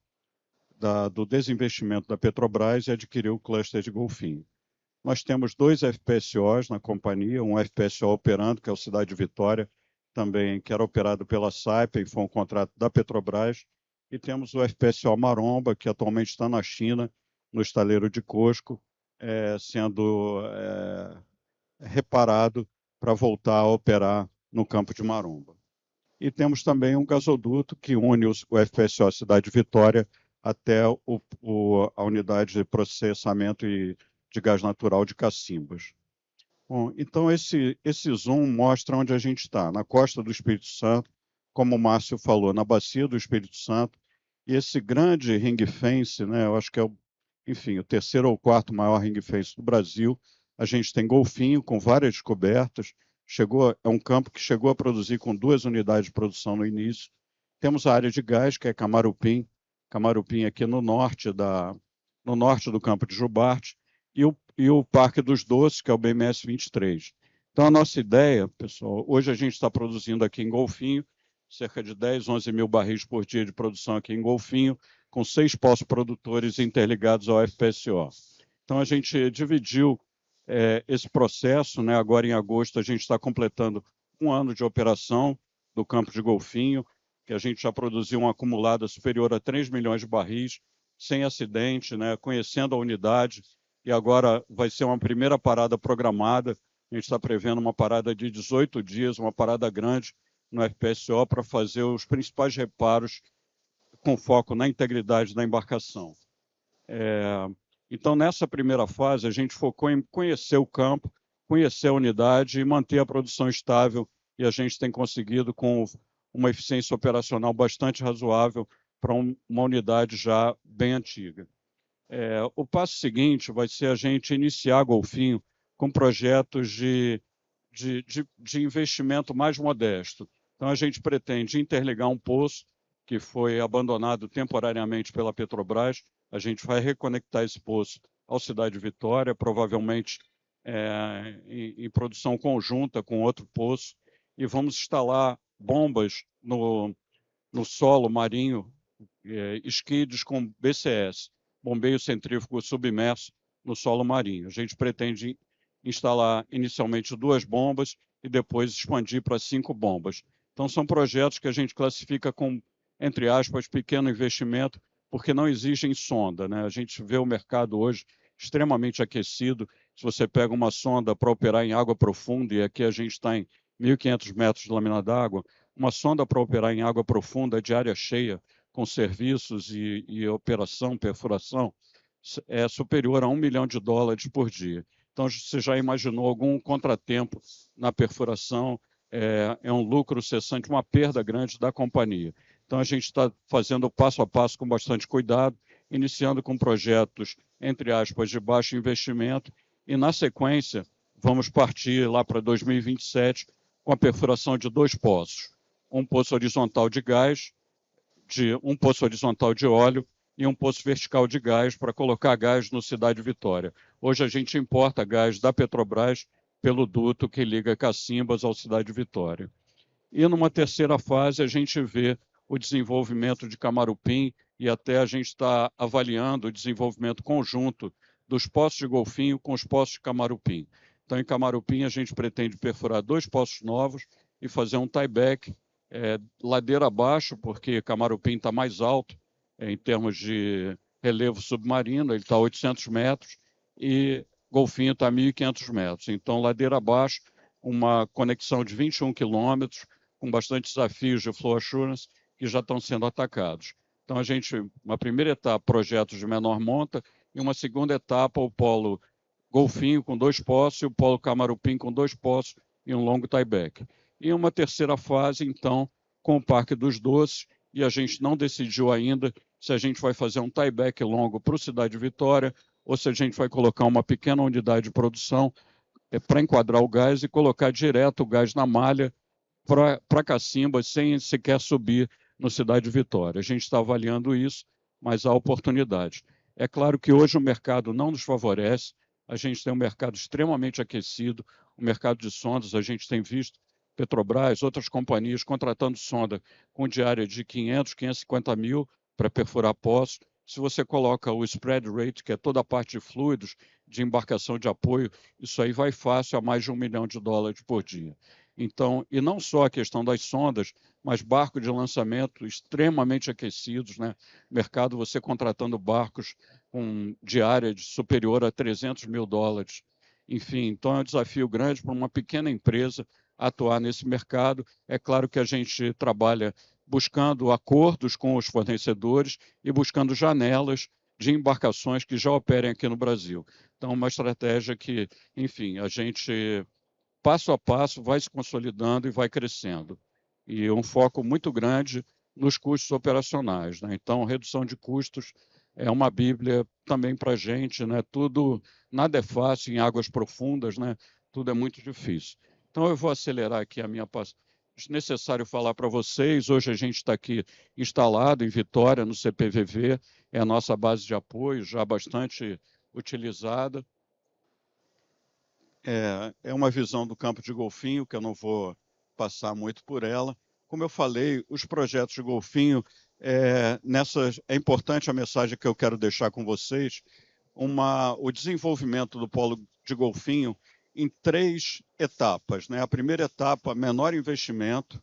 [SPEAKER 11] desinvestimento da Petrobras e adquiriu o cluster de Golfinho. Nós temos 2 FPSOs na companhia, um FPSO operando, que é o Cidade de Vitória, também que era operado pela Saipem, foi um contrato da Petrobras, e temos o FPSO Maromba, que atualmente está na China, no estaleiro de Cosco, sendo reparado para voltar a operar no campo de Maromba. E temos também um gasoduto que une o FPSO Cidade de Vitória até a unidade de processamento de gás natural de Cacimbas. Bom, então esse zoom mostra onde a gente está, na costa do Espírito Santo, como o Márcio falou, na bacia do Espírito Santo. E esse grande ring fence, né, eu acho que é enfim, o terceiro ou quarto maior ring fence do Brasil. A gente tem Golfinho, com várias descobertas. É um campo que chegou a produzir com 2 unidades de produção no início. Temos a área de gás, que é Camarupim aqui no norte do campo de Jubarte, e o Parque dos Doces, que é o BMS 23. Então, a nossa ideia, pessoal, hoje a gente está produzindo aqui em Golfinho, cerca de 10, 11 mil barris por dia de produção aqui em Golfinho, com 6 postos produtores interligados ao FPSO. Então, a gente dividiu esse processo, né? Agora, em agosto, a gente está completando 1 ano de operação do campo de Golfinho, que a gente já produziu uma acumulada superior a 3 milhões de barris, sem acidente, né? Conhecendo a unidade, e agora vai ser uma primeira parada programada. A gente está prevendo uma parada de 18 dias, uma parada grande no FPSO, para fazer os principais reparos com foco na integridade da embarcação. Então, nessa primeira fase, a gente focou em conhecer o campo, conhecer a unidade e manter a produção estável, e a gente tem conseguido com uma eficiência operacional bastante razoável para uma unidade já bem antiga. O passo seguinte vai ser a gente iniciar Golfinho com projetos de investimento mais modesto. Então, a gente pretende interligar um poço que foi abandonado temporariamente pela Petrobras. A gente vai reconectar esse poço ao Cidade Vitória, provavelmente em produção conjunta com outro poço, e vamos instalar bombas no solo marinho, skids com BCS, bombeio centrífugo submerso no solo marinho. A gente pretende instalar inicialmente 2 bombas e depois expandir para 5 bombas. Então, são projetos que a gente classifica com, entre aspas, pequeno investimento, porque não exigem sonda, né? A gente vê o mercado hoje extremamente aquecido. Se você pega uma sonda para operar em água profunda, e aqui a gente está em 1.500 metros de lâmina d'água, uma sonda para operar em água profunda de área cheia, com serviços e operação, perfuração, é superior a $1 milhão por dia. Então, você já imaginou algum contratempo na perfuração? É um lucro cessante, uma perda grande da companhia. Então, a gente está fazendo passo a passo com bastante cuidado, iniciando com projetos, entre aspas, de baixo investimento, e, na sequência, vamos partir lá para 2027 com a perfuração de 2 poços. Um poço horizontal de gás, um poço horizontal de óleo e um poço vertical de gás para colocar gás no Cidade Vitória. Hoje a gente importa gás da Petrobras pelo duto que liga Cacimbas ao Cidade Vitória. E numa terceira fase a gente vê o desenvolvimento de Camarupim, e até a gente está avaliando o desenvolvimento conjunto dos poços de Golfinho com os poços de Camarupim. Então, em Camarupim, a gente pretende perfurar 2 poços novos e fazer um tieback ladeira abaixo, porque Camarupim está mais alto em termos de relevo submarino, ele está a 800 metros, e Golfinho está a 1.500 metros. Então, ladeira abaixo, uma conexão de 21 quilômetros, com bastante desafios de flow assurance, que já estão sendo atacados. Então, uma primeira etapa, projetos de menor monta, e uma segunda etapa, o polo Golfinho com 2 poços, e o polo Camarupim com 2 poços e um longo tieback. E uma terceira fase, então, com o Parque dos Doces, e a gente não decidiu ainda se a gente vai fazer um tieback longo para o Cidade Vitória ou se a gente vai colocar uma pequena unidade de produção para enquadrar o gás e colocar direto o gás na malha para Cacimbas, sem sequer subir no Cidade Vitória. A gente está avaliando isso, mas há oportunidade. É claro que hoje o mercado não nos favorece, a gente tem um mercado extremamente aquecido, o mercado de sondas, a gente tem visto Petrobras, outras companhias contratando sonda com diária de 500, 550 mil para perfurar poços. Se você coloca o spread rate, que é toda a parte de fluidos, de embarcação de apoio, isso aí vai fácil a mais de $1 milhão por dia. Então, e não só a questão das sondas, mas barcos de lançamento extremamente aquecidos, né? Mercado, você contratando barcos com diária superior a $300 mil. Enfim, então é um desafio grande para uma pequena empresa atuar nesse mercado. É claro que a gente trabalha buscando acordos com os fornecedores e buscando janelas de embarcações que já operem aqui no Brasil. Então, uma estratégia que, enfim, a gente, passo a passo, vai se consolidando e vai crescendo. e um foco muito grande nos custos operacionais, né? Então, redução de custos é uma bíblia também para a gente, né? Nada é fácil em águas profundas, né? Tudo é muito difícil. Então, eu vou acelerar aqui a minha passagem. Desnecessário falar para vocês, hoje a gente está aqui instalado em Vitória, no CPVV, é a nossa base de apoio, já bastante utilizada. É uma visão do campo de golfinho, que eu não vou passar muito por ela. Como eu falei, os projetos de golfinho, é importante a mensagem que eu quero deixar com vocês, o desenvolvimento do polo de golfinho em 3 etapas, né? A primeira etapa, menor investimento,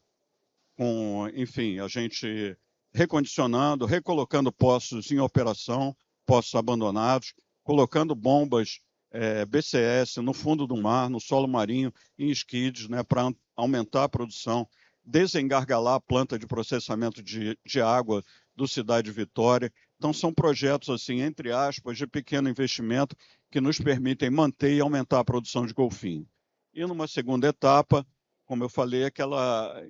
[SPEAKER 11] enfim, a gente recondicionando, recolocando poços em operação, poços abandonados, colocando bombas BCS no fundo do mar, no solo marinho, em skids, né, para aumentar a produção, desengargalar a planta de processamento de água do Cidade Vitória. Então, são projetos, assim, entre aspas, de pequeno investimento que nos permitem manter e aumentar a produção de golfinho. E numa segunda etapa, como eu falei, aquela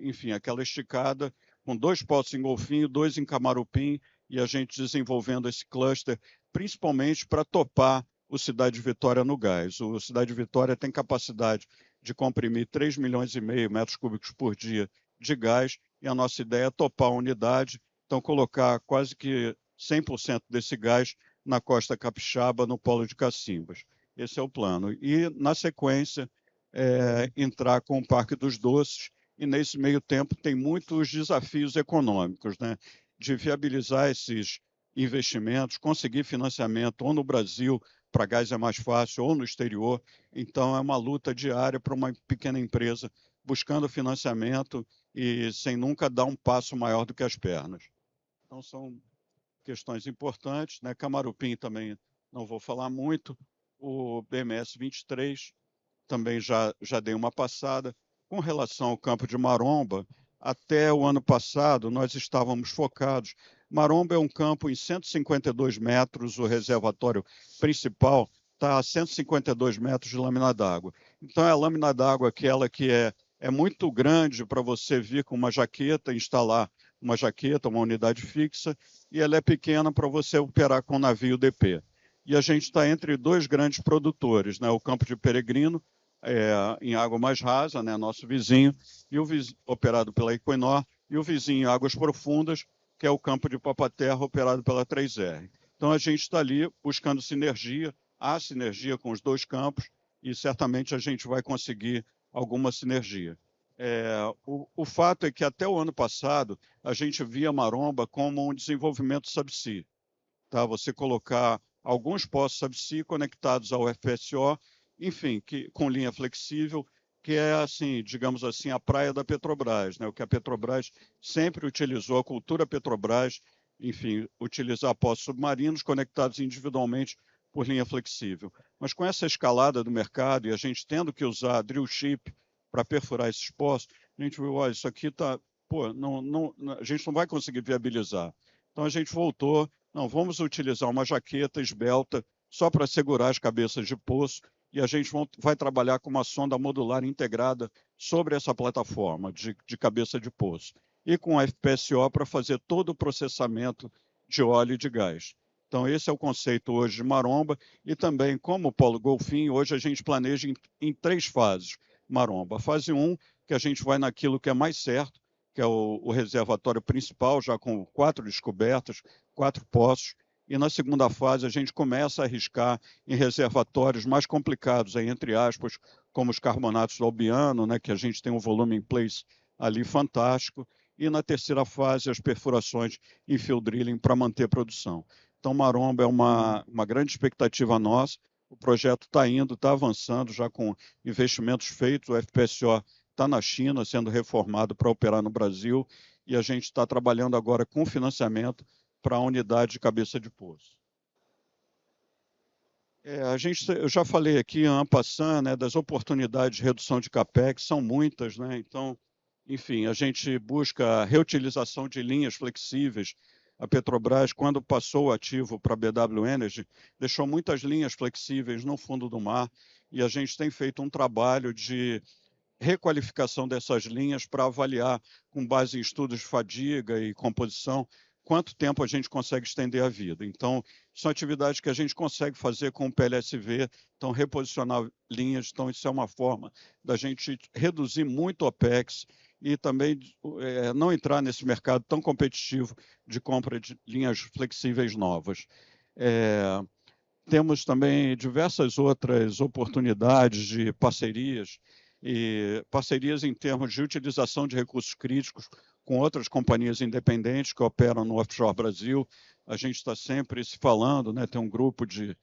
[SPEAKER 11] esticada com 2 poços em golfinho, 2 em Camarupim, e a gente desenvolvendo esse cluster, principalmente para topar o Cidade Vitória no gás. O Cidade Vitória tem capacidade de comprimir 3,5 milhões de metros cúbicos por dia de gás, e a nossa ideia é topar a unidade, então colocar quase que 100% desse gás na costa capixaba, no polo de Cacimbas. Esse é o plano. E, na sequência, entrar com o Parque dos Doces, e nesse meio tempo tem muitos desafios econômicos, né? De viabilizar esses investimentos, conseguir financiamento ou no Brasil, para gás é mais fácil, ou no exterior. Então, é uma luta diária para uma pequena empresa buscando financiamento e sem nunca dar um passo maior do que as pernas. Então, são questões importantes, né? Camarupim também não vou falar muito. O BMS 23 também já dei uma passada. Com relação ao campo de Maromba, até o ano passado nós estávamos focados. Maromba é um campo em 152 metros, o reservatório principal está a 152 metros de lâmina d'água. Então, é a lâmina d'água aquela que é muito grande para você vir com uma jaqueta, instalar uma jaqueta, uma unidade fixa, e ela é pequena para você operar com navio DP. E a gente está entre 2 grandes produtores, né? O Campo de Peregrino, em água mais rasa, né? Nosso vizinho, operado pela Equinor, e o vizinho em águas profundas, que é o Campo de Papaterra, operado pela 3R. Então, a gente está ali buscando sinergia, há sinergia com os 2 campos, e certamente a gente vai conseguir alguma sinergia. O fato é que até o ano passado a gente via Maromba como um desenvolvimento subsea, tá? Você colocar alguns poços subsea conectados ao FPSO, enfim, com linha flexível, que é, assim, digamos assim, a praia da Petrobras, né? O que a Petrobras sempre utilizou, a cultura Petrobras, enfim, utilizar poços submarinos conectados individualmente por linha flexível. Mas com essa escalada do mercado e a gente tendo que usar drill ship para perfurar esses poços, a gente viu, olha, isso aqui está, a gente não vai conseguir viabilizar. Então a gente voltou, não, vamos utilizar uma jaqueta esbelta só para segurar as cabeças de poço, e a gente vai trabalhar com uma sonda modular integrada sobre essa plataforma de cabeça de poço, e com a FPSO para fazer todo o processamento de óleo e de gás. Então, esse é o conceito hoje de Maromba, e também, como o Polo Golfinho, hoje a gente planeja em 3 fases Maromba. Fase 1, que a gente vai naquilo que é mais certo, que é o reservatório principal, já com 4 descobertas, 4 poços, e na segunda fase a gente começa a arriscar em reservatórios mais complicados, aí, entre aspas, como os carbonatos do Albiano, né, que a gente tem um volume em place ali fantástico, e na terceira fase as perfurações em field drilling para manter a produção. Então, Maromba é uma grande expectativa nossa. O projeto está indo, está avançando, já com investimentos feitos. O FPSO está na China, sendo reformado para operar no Brasil, e a gente está trabalhando agora com financiamento para a unidade de cabeça de poço. Eu já falei aqui, en passant, né, das oportunidades de redução de CAPEX, são muitas, né? Então, enfim, a gente busca a reutilização de linhas flexíveis. A Petrobras, quando passou o ativo para a BW Energy, deixou muitas linhas flexíveis no fundo do mar, e a gente tem feito um trabalho de requalificação dessas linhas para avaliar, com base em estudos de fadiga e composição, quanto tempo a gente consegue estender a vida. Então, são atividades que a gente consegue fazer com o PLSV, então reposicionar linhas, então isso é uma forma da gente reduzir muito o OPEX e também não entrar nesse mercado tão competitivo de compra de linhas flexíveis novas. Temos também diversas outras oportunidades de parcerias, e parcerias em termos de utilização de recursos críticos com outras companhias independentes que operam no Offshore Brasil. A gente está sempre se falando, né? Tem um grupo de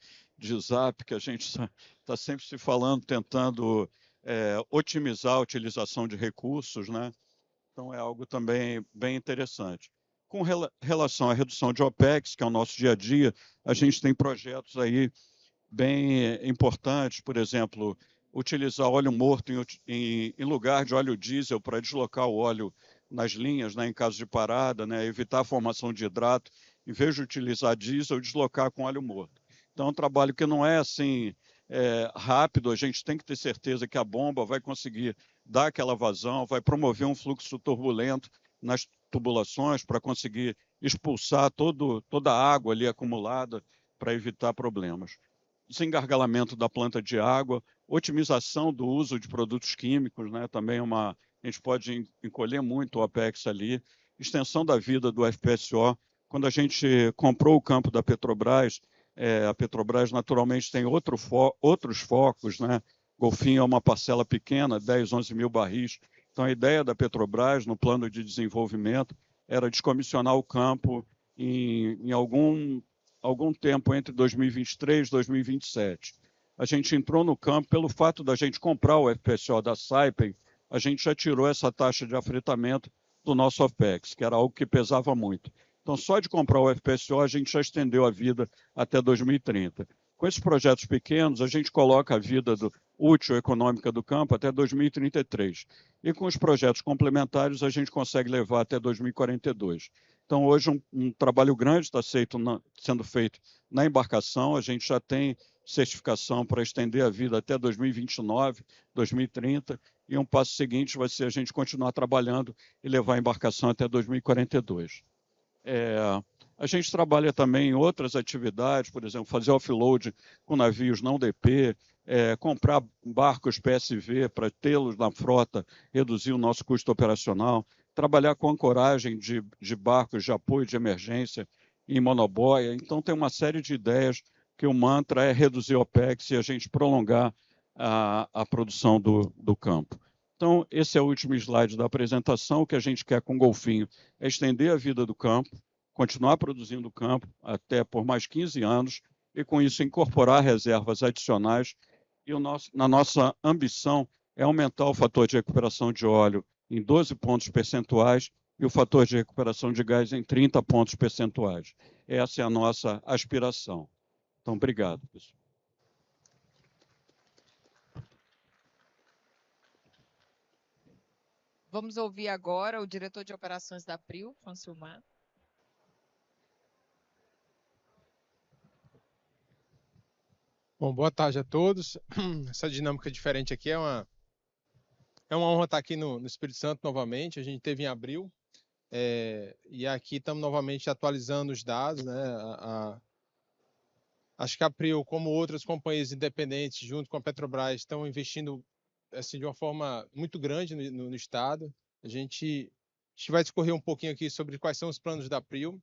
[SPEAKER 11] Zap que a gente está sempre se falando, tentando otimizar a utilização de recursos, né? Então é algo também bem interessante. Com relação à redução de OPEX, que é o nosso dia a dia, a gente tem projetos aí bem importantes, por exemplo, utilizar óleo morto em lugar de óleo diesel para deslocar o óleo nas linhas, né, em caso de parada, né, evitar a formação de hidrato, em vez de utilizar diesel, deslocar com óleo morto. Então, é um trabalho que não é assim rápido, a gente tem que ter certeza que a bomba vai conseguir dar aquela vazão, vai promover um fluxo turbulento nas tubulações para conseguir expulsar toda a água ali acumulada para evitar problemas. Desengargalamento da planta de água, otimização do uso de produtos químicos, né? Também a gente pode encolher muito o OPEX ali, extensão da vida do FPSO. Quando a gente comprou o campo da Petrobras, a Petrobras naturalmente tem outros focos, né? Golfinho é uma parcela pequena, 10, 11 mil barris. Então a ideia da Petrobras no plano de desenvolvimento era descomissionar o campo em algum tempo entre 2023 e 2027. A gente entrou no campo pelo fato da gente comprar o FPSO da Saipem, a gente já tirou essa taxa de afretamento do nosso OPEX, que era algo que pesava muito. Então, só de comprar o FPSO, a gente já estendeu a vida até 2030. Com esses projetos pequenos, a gente coloca a vida útil econômica do campo até 2033. E com os projetos complementares, a gente consegue levar até 2042. Então, hoje, um trabalho grande está sendo feito na embarcação. A gente já tem certificação para estender a vida até 2029, 2030. E um passo seguinte vai ser a gente continuar trabalhando e levar a embarcação até 2042. A gente trabalha também em outras atividades, por exemplo, fazer offload com navios não DP, comprar barcos PSV para tê-los na frota, reduzir o nosso custo operacional, trabalhar com ancoragem de barcos de apoio de emergência em monoboia. Então, tem uma série de ideias que o mantra é reduzir o OPEX e a gente prolongar a produção do campo. Então, esse é o último slide da apresentação. O que a gente quer com o Golfinho é estender a vida do campo, continuar produzindo o campo até por mais 15 anos e, com isso, incorporar reservas adicionais. E na nossa ambição é aumentar o fator de recuperação de óleo em 12 pontos percentuais e o fator de recuperação de gás em 30 pontos percentuais. Essa é a nossa aspiração. Então, obrigado, pessoal.
[SPEAKER 8] Vamos ouvir agora o diretor de operações da PRIO, Francilmar.
[SPEAKER 12] Bom, boa tarde a todos. Essa dinâmica diferente aqui é uma honra estar aqui no Espírito Santo novamente. A gente teve em abril e aqui estamos novamente atualizando os dados, né? Acho que a PRIO, como outras companhias independentes, junto com a Petrobras, estão investindo assim, de uma forma muito grande no Estado. A gente vai discorrer um pouquinho aqui sobre quais são os planos da PRIO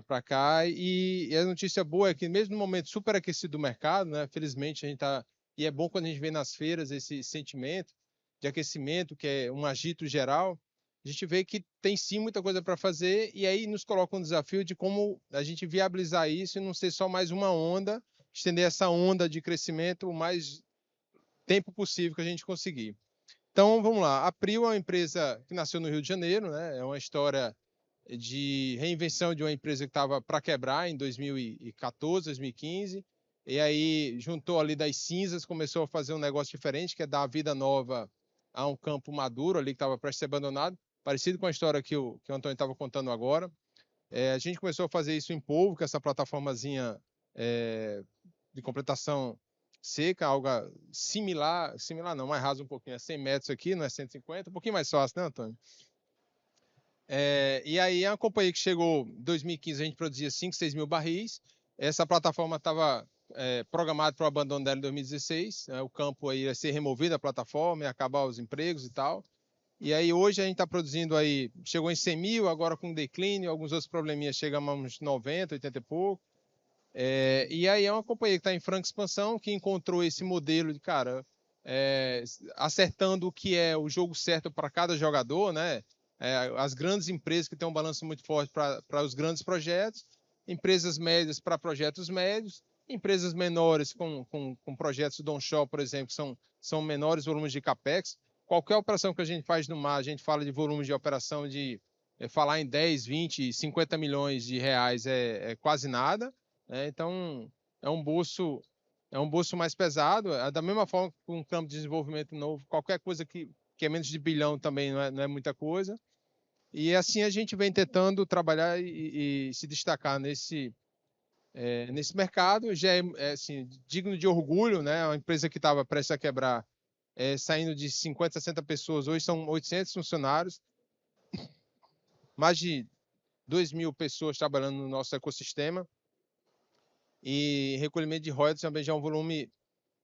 [SPEAKER 12] para cá. E a notícia boa é que, mesmo no momento superaquecido do mercado, né, felizmente a gente está... E é bom quando a gente vê nas feiras esse sentimento de aquecimento, que é um agito geral, a gente vê que tem sim muita coisa para fazer, e aí nos coloca um desafio de como a gente viabilizar isso e não ser só mais uma onda, estender essa onda de crescimento o mais tempo possível que a gente conseguir. Então, vamos lá. A PRIO é uma empresa que nasceu no Rio de Janeiro, né? É uma história de reinvenção de uma empresa que estava para quebrar em 2014, 2015, e aí juntou ali das cinzas, começou a fazer um negócio diferente, que é dar vida nova a um campo maduro ali que estava prestes a ser abandonado, parecido com a história que o Antônio estava contando agora. A gente começou a fazer isso em Polvo, com essa plataformazinha de completação seca, algo similar não, mais raso um pouquinho, é 100 metros aqui, não é 150, um pouquinho mais fácil, né, Antônio? E aí é uma companhia que chegou em 2015, a gente produzia 5, 6 mil barris. Essa plataforma estava programada para o abandono dela em 2016. O campo aí ia ser removido, a plataforma, ia acabar os empregos e tal. E aí hoje a gente está produzindo aí, chegou em 100 mil, agora com declínio, alguns outros probleminhas, chegamos a uns 90, 80 e pouco. E aí é uma companhia que está em franca expansão, que encontrou esse modelo de, cara, acertando o que é o jogo certo para cada jogador, né? As grandes empresas que têm um balanço muito forte para os grandes projetos, empresas médias para projetos médios, empresas menores com projetos do onshore, por exemplo, são menores volumes de capex. Qualquer operação que a gente faz no mar, a gente fala de volumes de operação de falar em 10, 20, 50 milhões de reais é quase nada. Então, é um bolso mais pesado. Da mesma forma que um campo de desenvolvimento novo, qualquer coisa que é menos de bilhão também não é muita coisa. E assim a gente vem tentando trabalhar e se destacar nesse mercado. Já é assim, digno de orgulho, né? Uma empresa que estava prestes a quebrar, saindo de 50, 60 pessoas, hoje são 800 funcionários, mais de 2.000 pessoas trabalhando no nosso ecossistema. E recolhimento de royalties também já é um volume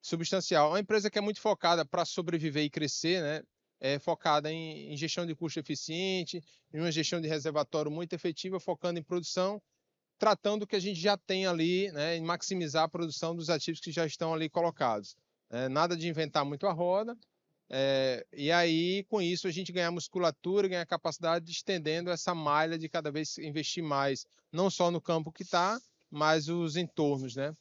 [SPEAKER 12] substancial. É uma empresa que é muito focada para sobreviver e crescer, né? Focada em gestão de custo eficiente, em uma gestão de reservatório muito efetiva, focando em produção, tratando o que a gente já tem ali, né? Em maximizar a produção dos ativos que já estão ali colocados. Nada de inventar muito a roda. E aí, com isso, a gente ganha musculatura, ganha capacidade de estendendo essa malha de cada vez investir mais, não só no campo que está, mas os entornos, né?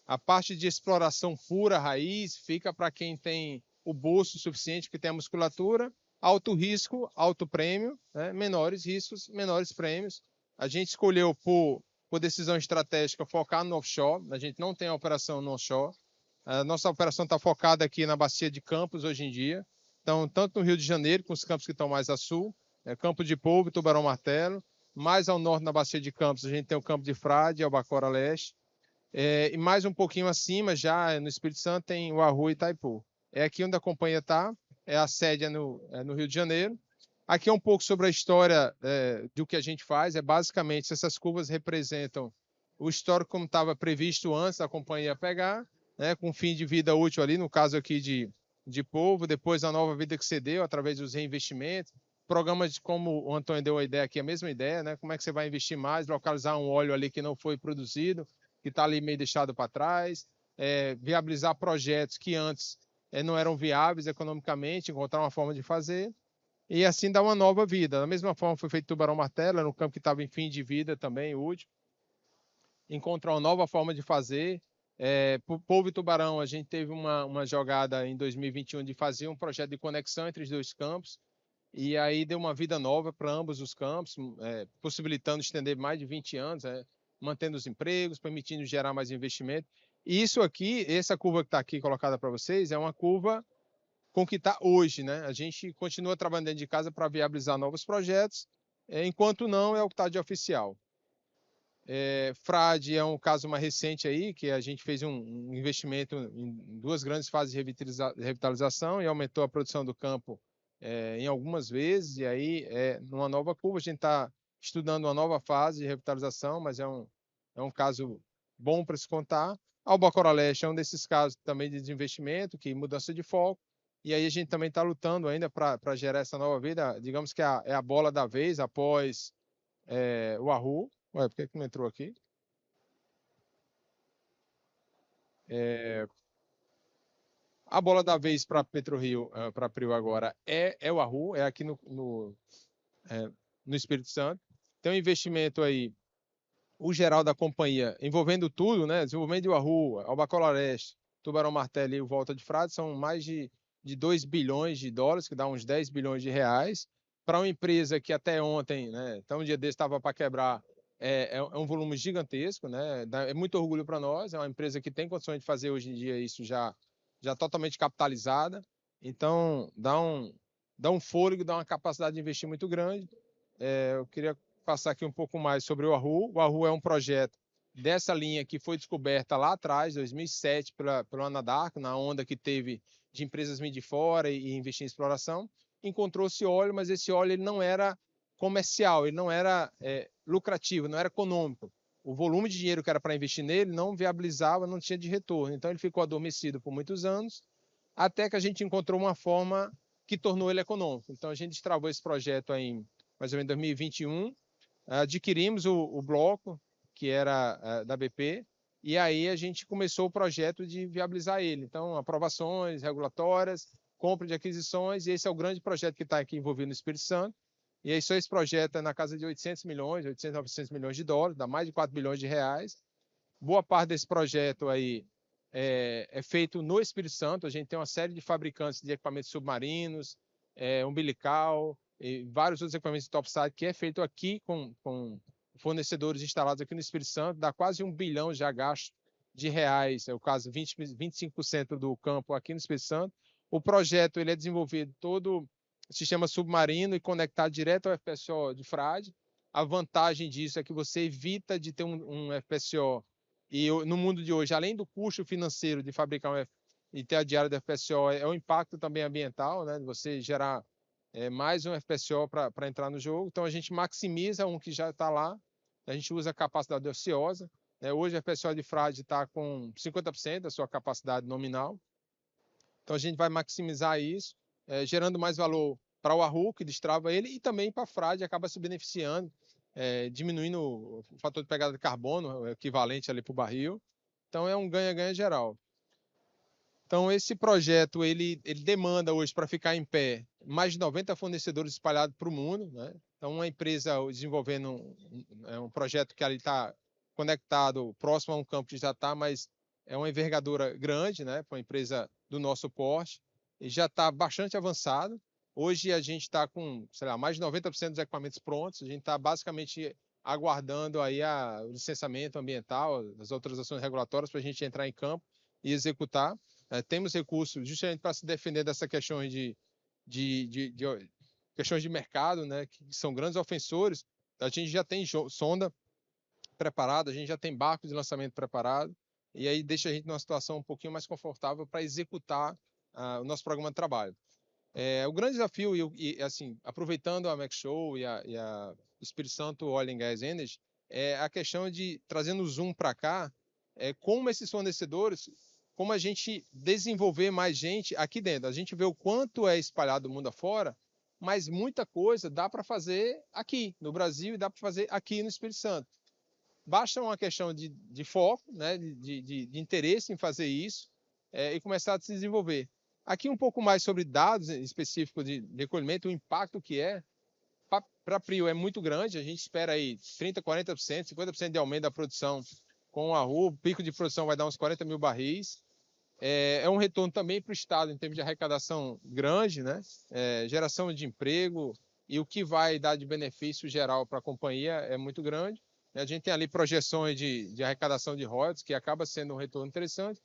[SPEAKER 12] A parte de exploração pura, raiz, fica para quem tem o bolso suficiente, que tem a musculatura, alto risco, alto prêmio, né? Menores riscos, menores prêmios. A gente escolheu, por decisão estratégica, focar no offshore. A gente não tem a operação no onshore. A nossa operação está focada aqui na bacia de Campos hoje em dia. Então, tanto no Rio de Janeiro, com os campos que estão mais a sul, Campo de Polvo e Tubarão Martelo. Mais ao norte, na bacia de Campos, a gente tem o Campo de Frade e Albacora Leste. E mais um pouquinho acima, já no Espírito Santo, tem o Arru e Itaipu. É aqui onde a companhia está, a sede no Rio de Janeiro. Aqui é um pouco sobre a história do que a gente faz. Basicamente, essas curvas representam o histórico como estava previsto antes da companhia pegar, né, com fim de vida útil ali, no caso aqui de Polvo, depois a nova vida que você deu através dos reinvestimentos, programas de, como o Antônio deu a ideia aqui, a mesma ideia, né, como é que você vai investir mais, localizar um óleo ali que não foi produzido, que está ali meio deixado para trás, viabilizar projetos que antes não eram viáveis economicamente, encontrar uma forma de fazer, e assim dar uma nova vida. Da mesma forma foi feito Tubarão Martelo, no campo que estava em fim de vida também, útil. Encontrar uma nova forma de fazer. Polvo e Tubarão, a gente teve uma jogada em 2021 de fazer um projeto de conexão entre os dois campos, e aí deu uma vida nova para ambos os campos, possibilitando estender mais de 20 anos, mantendo os empregos, permitindo gerar mais investimento. E isso aqui, essa curva que está aqui colocada para vocês, é uma curva com que está hoje, né? A gente continua trabalhando dentro de casa para viabilizar novos projetos, enquanto não é o que está de oficial. Frade é um caso mais recente aí, que a gente fez um investimento em 2 grandes fases de revitalização e aumentou a produção do campo em algumas vezes, e aí numa nova curva a gente está estudando uma nova fase de revitalização, mas é um caso bom para se contar. Albacora Leste é um desses casos também de desinvestimento, que mudança de foco, e aí a gente também está lutando ainda para gerar essa nova vida, digamos que é a bola da vez após o Arru. Ué, por que não entrou aqui? A bola da vez para PetroRio, para Prio agora, é o Arru, é aqui no Espírito Santo. Tem um investimento aí, o geral da companhia, envolvendo tudo, né? Desenvolvimento do Arru, Albacora Leste, Tubarão Martelo e o Volta de Frade, são mais de 2 bilhões de dólares, que dá uns 10 bilhões de reais, para uma empresa que até ontem, né, até um dia desse estava para quebrar, é um volume gigantesco, né? É muito orgulho para nós, é uma empresa que tem condições de fazer hoje em dia isso já totalmente capitalizada, então dá um fôlego, dá uma capacidade de investir muito grande. Eu queria passar aqui um pouco mais sobre o Arru. O Arru é um projeto dessa linha que foi descoberta lá atrás, 2007, pelo Anadarko, na onda que teve de empresas vir de fora e investir em exploração. Encontrou-se óleo, mas esse óleo ele não era comercial, ele não era lucrativo, não era econômico. O volume de dinheiro que era para investir nele não viabilizava, não tinha de retorno. Então ele ficou adormecido por muitos anos, até que a gente encontrou uma forma que tornou ele econômico. Então a gente destravou esse projeto em mais ou menos 2021, adquirimos o bloco, que era da BP, e aí a gente começou o projeto de viabilizar ele. Então aprovações regulatórias, compra de aquisições, e esse é o grande projeto que está aqui envolvido no Espírito Santo. E aí só esse projeto é na casa de 800 milhões, 800, 900 milhões de dólares, dá mais de 4 bilhões de reais. Boa parte desse projeto aí é feito no Espírito Santo. A gente tem uma série de fabricantes de equipamentos submarinos, umbilical e vários outros equipamentos de topside que é feito aqui com fornecedores instalados aqui no Espírito Santo. Dá quase 1 bilhão já gasto de reais, é o caso 25% do campo aqui no Espírito Santo. O projeto ele é desenvolvido todo sistema submarino e conectado direto ao FPSO de Frade. A vantagem disso é que você evita de ter um FPSO. E no mundo de hoje, além do custo financeiro de fabricar e ter a diária do FPSO, é o impacto também ambiental, né? De você gerar mais um FPSO para entrar no jogo. Então a gente maximiza um que já está lá. A gente usa a capacidade ociosa. Hoje a FPSO de Frade está com 50% da sua capacidade nominal. Então a gente vai maximizar isso, gerando mais valor para o Wahoo, que destrava ele, e também para a Frade, acaba se beneficiando, diminuindo o fator de pegada de carbono, equivalente ali para o barril. Então é um ganha-ganha geral. Então esse projeto ele demanda hoje, para ficar em pé, mais de 90 fornecedores espalhados para o mundo, né? Então uma empresa desenvolvendo um projeto que ali está conectado, próximo a um campo que já está, mas é uma envergadura grande, né, para uma empresa do nosso porte, e já está bastante avançado. Hoje a gente está com, sei lá, mais de 90% dos equipamentos prontos. A gente está basicamente aguardando aí o licenciamento ambiental, as autorizações regulatórias para a gente entrar em campo e executar. Temos recursos justamente para se defender dessas questões questões de mercado, né, que são grandes ofensores. A gente já tem sonda preparada, a gente já tem barco de lançamento preparado, e aí deixa a gente numa situação um pouquinho mais confortável para executar o nosso programa de trabalho. O grande desafio, e assim, aproveitando a MaxShow e a Espírito Santo Oil and Gas Energy, é a questão de, trazendo o zoom para cá, como esses fornecedores, como a gente desenvolver mais gente aqui dentro. A gente vê o quanto é espalhado o mundo afora, mas muita coisa dá para fazer aqui no Brasil e dá para fazer aqui no Espírito Santo. Basta uma questão de foco, né, de interesse em fazer isso e começar a se desenvolver. Aqui um pouco mais sobre dados específicos de recolhimento, o impacto que para a Prio é muito grande. A gente espera aí 30%, 40%, 50% de aumento da produção com o Wahoo. O pico de produção vai dar uns 40 mil barris. É um retorno também para o Estado em termos de arrecadação grande, né? Geração de emprego, e o que vai dar de benefício geral para a companhia é muito grande. A gente tem ali projeções de arrecadação de royalties, que acaba sendo um retorno interessante.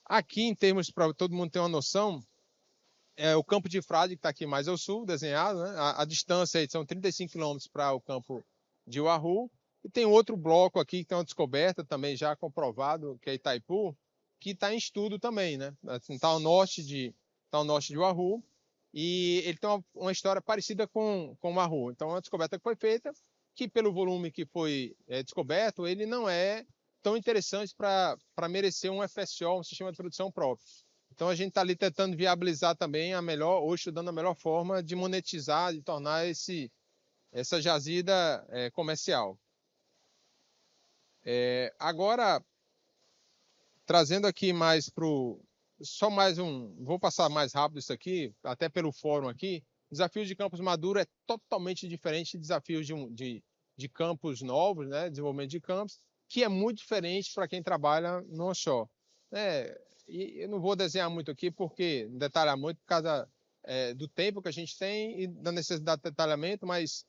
[SPEAKER 12] Aqui, em termos, para todo mundo ter uma noção, o campo de Frade, que está aqui mais ao sul, desenhado, né? A distância aí são 35 quilômetros para o campo de Wahoo. E tem outro bloco aqui que tem uma descoberta também já comprovado, que é Itaipu, que está em estudo também, né? Está ao norte de Wahoo, e ele tem uma história parecida com o Wahoo. Então, é uma descoberta que foi feita, que pelo volume que foi descoberto, ele não é tão interessante para merecer um FSO, um sistema de produção próprio. Então a gente está ali tentando viabilizar também ou estudando a melhor forma de monetizar, de tornar essa jazida comercial. Agora, trazendo aqui mais vou passar mais rápido isso aqui, até pelo fórum aqui. Desafios de campos maduros é totalmente diferente de desafios de campos novos, né? Desenvolvimento de campos, que é muito diferente para quem trabalha no onshore. E eu não vou desenhar muito aqui, detalhar muito por causa do tempo que a gente tem e da necessidade de detalhamento, mas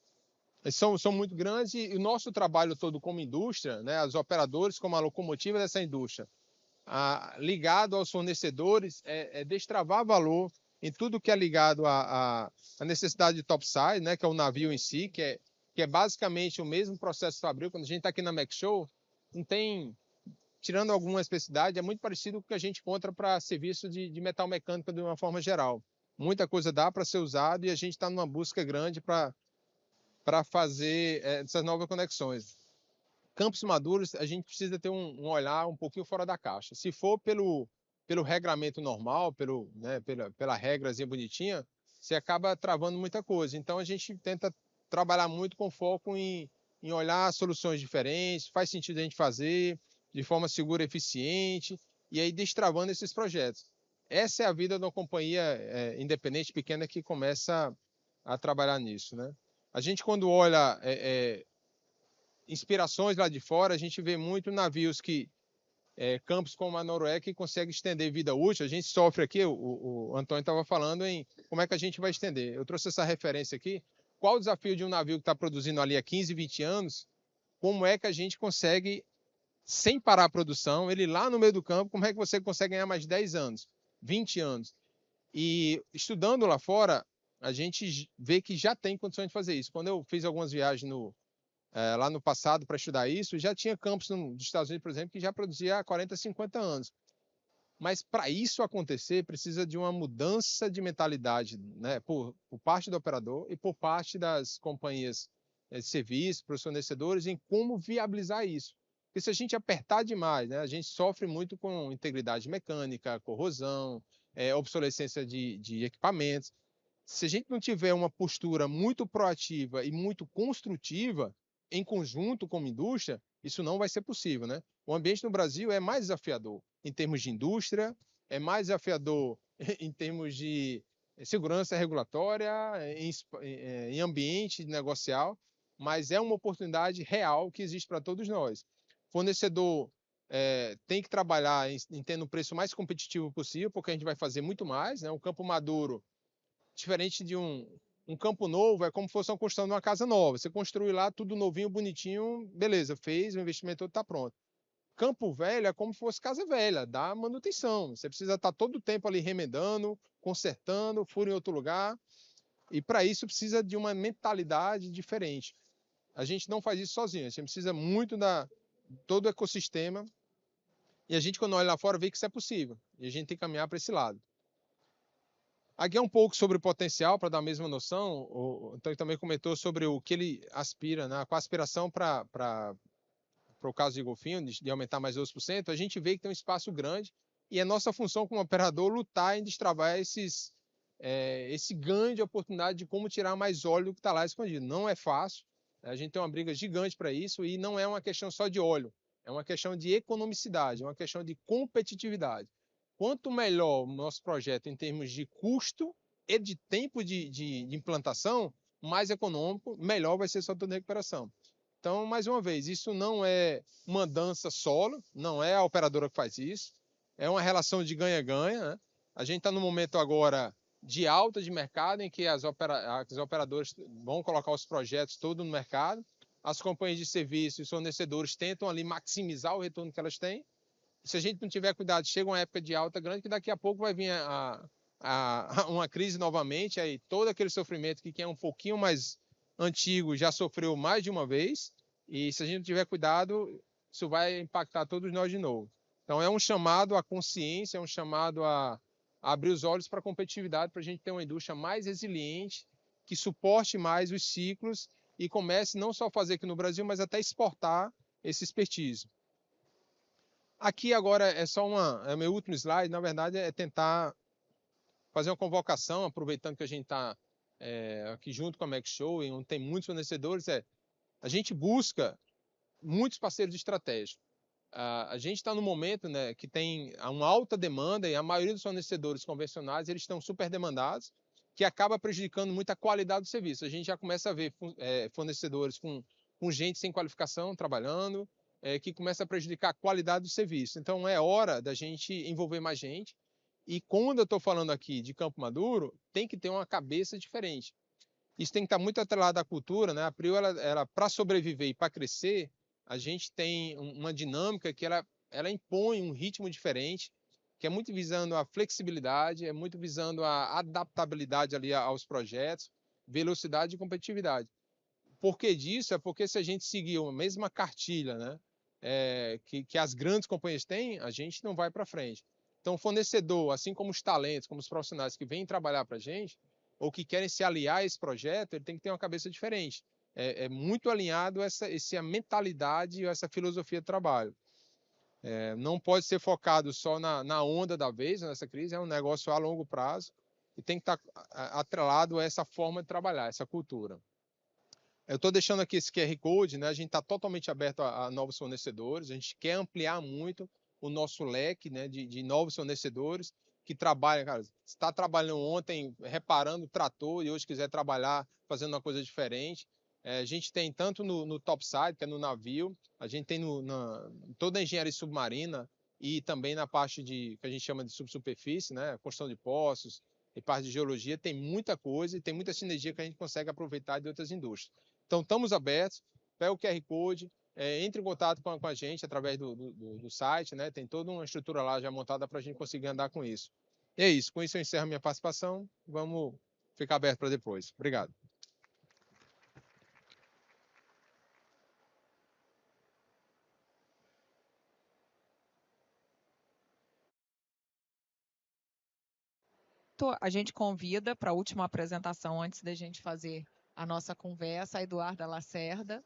[SPEAKER 12] são muito grandes, e o nosso trabalho todo como indústria, né, os operadores como a locomotiva dessa indústria, ligado aos fornecedores, destravar valor em tudo que é ligado à necessidade de topside, né, que é o navio em si, que que é basicamente o mesmo processo fabril. Quando a gente está aqui na Mac Show, não tem, tirando alguma especificidade, é muito parecido com o que a gente encontra para serviço de metal mecânico de uma forma geral. Muita coisa dá para ser usado e a gente está numa busca grande para fazer essas novas conexões. Campos maduros, a gente precisa ter um olhar um pouquinho fora da caixa. Se for pelo regramento normal, pela regrazinha bonitinha, você acaba travando muita coisa. Então, a gente tenta trabalhar muito com foco em olhar soluções diferentes, faz sentido a gente fazer de forma segura e eficiente, e aí destravando esses projetos. Essa é a vida de uma companhia independente pequena que começa a trabalhar nisso, né? A gente, quando olha inspirações lá de fora, a gente vê muito navios campos como a Noruega, que consegue estender vida útil. A gente sofre aqui, o Antônio estava falando em como é que a gente vai estender. Eu trouxe essa referência aqui. Qual o desafio de um navio que está produzindo ali há 15, 20 anos? Como é que a gente consegue, sem parar a produção, ele lá no meio do campo, como é que você consegue ganhar mais 10 anos, 20 anos? E estudando lá fora, a gente vê que já tem condições de fazer isso. Quando eu fiz algumas viagens lá no passado para estudar isso, já tinha campos nos Estados Unidos, por exemplo, que já produzia há 40, 50 anos. Mas para isso acontecer, precisa de uma mudança de mentalidade, né, por parte do operador e por parte das companhias de serviço, para os fornecedores, em como viabilizar isso. Porque se a gente apertar demais, né, a gente sofre muito com integridade mecânica, corrosão, obsolescência de equipamentos. Se a gente não tiver uma postura muito proativa e muito construtiva, em conjunto como indústria, isso não vai ser possível, né? O ambiente no Brasil é mais desafiador em termos de indústria, é mais desafiador em termos de segurança regulatória, em ambiente negocial, mas é uma oportunidade real que existe para todos nós. Fornecedor tem que trabalhar em tendo um preço mais competitivo possível, porque a gente vai fazer muito mais, né? Um campo maduro, diferente de um campo novo, é como se fosse uma construção de uma casa nova. Você construi lá tudo novinho, bonitinho, beleza, fez, o investimento todo está pronto. Campo velho é como se fosse casa velha, dá manutenção. Você precisa estar todo o tempo ali remendando, consertando, furo em outro lugar. E para isso precisa de uma mentalidade diferente. A gente não faz isso sozinho, a gente precisa muito todo o ecossistema. E a gente, quando olha lá fora, vê que isso é possível. E a gente tem que caminhar para esse lado. Aqui é um pouco sobre o potencial, para dar a mesma noção. O Antônio também comentou sobre o que ele aspira, né? Com a aspiração para o caso de golfinho, de aumentar mais 12%, a gente vê que tem um espaço grande e é nossa função como operador lutar em destravar esse ganho de oportunidade de como tirar mais óleo do que está lá escondido. Não é fácil, a gente tem uma briga gigante para isso e não é uma questão só de óleo, é uma questão de economicidade, é uma questão de competitividade. Quanto melhor o nosso projeto em termos de custo e de tempo de implantação, mais econômico, melhor vai ser sua turno de recuperação. Então, mais uma vez, isso não é uma dança solo, não é a operadora que faz isso, é uma relação de ganha-ganha, né? A gente está no momento agora de alta de mercado, em que as operadoras vão colocar os projetos todos no mercado, as companhias de serviço e os fornecedores tentam ali maximizar o retorno que elas têm. Se a gente não tiver cuidado, chega uma época de alta grande que daqui a pouco vai vir uma crise novamente, aí todo aquele sofrimento que quem é um pouquinho mais antigo já sofreu mais de uma vez, e se a gente não tiver cuidado, isso vai impactar todos nós de novo. Então é um chamado à consciência, é um chamado a abrir os olhos para a competitividade, para a gente ter uma indústria mais resiliente, que suporte mais os ciclos e comece não só a fazer aqui no Brasil, mas até exportar esse expertise. Aqui agora é o meu último slide, na verdade é tentar fazer uma convocação, aproveitando que a gente está aqui junto com a Mac Show, e onde tem muitos fornecedores, a gente busca muitos parceiros estratégicos. A gente está no momento, né, que tem uma alta demanda e a maioria dos fornecedores convencionais eles estão super demandados, que acaba prejudicando muito a qualidade do serviço. A gente já começa a ver fornecedores com gente sem qualificação trabalhando, que começa a prejudicar a qualidade do serviço. Então é hora da gente envolver mais gente. E quando eu estou falando aqui de campo maduro, tem que ter uma cabeça diferente. Isso tem que estar muito atrelado à cultura, né? A Prio, ela para sobreviver e para crescer, a gente tem uma dinâmica que ela impõe um ritmo diferente, que é muito visando a flexibilidade, é muito visando a adaptabilidade ali aos projetos, velocidade e competitividade. porquê disso é porque se a gente seguir a mesma cartilha, né, que as grandes companhias têm, a gente não vai para frente. Então, o fornecedor, assim como os talentos, como os profissionais que vêm trabalhar para a gente, ou que querem se aliar a esse projeto, ele tem que ter uma cabeça diferente. É muito alinhado essa mentalidade, essa filosofia de trabalho. Não pode ser focado só na onda da vez, nessa crise, é um negócio a longo prazo, e tem que estar atrelado a essa forma de trabalhar, essa cultura. Eu estou deixando aqui esse QR Code, né? A gente está totalmente aberto a novos fornecedores, a gente quer ampliar muito o nosso leque, né, de novos fornecedores que trabalham, cara, está trabalhando ontem reparando o trator e hoje quiser trabalhar fazendo uma coisa diferente. A gente tem tanto no topside, que é no navio, a gente tem toda a engenharia submarina e também na parte que a gente chama de subsuperfície, né, construção de poços e parte de geologia, tem muita coisa e tem muita sinergia que a gente consegue aproveitar de outras indústrias. Então, estamos abertos, pega o QR Code, entre em contato com a gente através do site, né? Tem toda uma estrutura lá já montada para a gente conseguir andar com isso. E é isso, com isso eu encerro minha participação, vamos ficar aberto para depois. Obrigado.
[SPEAKER 8] A gente convida para a última apresentação, antes da gente fazer a nossa conversa, a Eduarda Lacerda.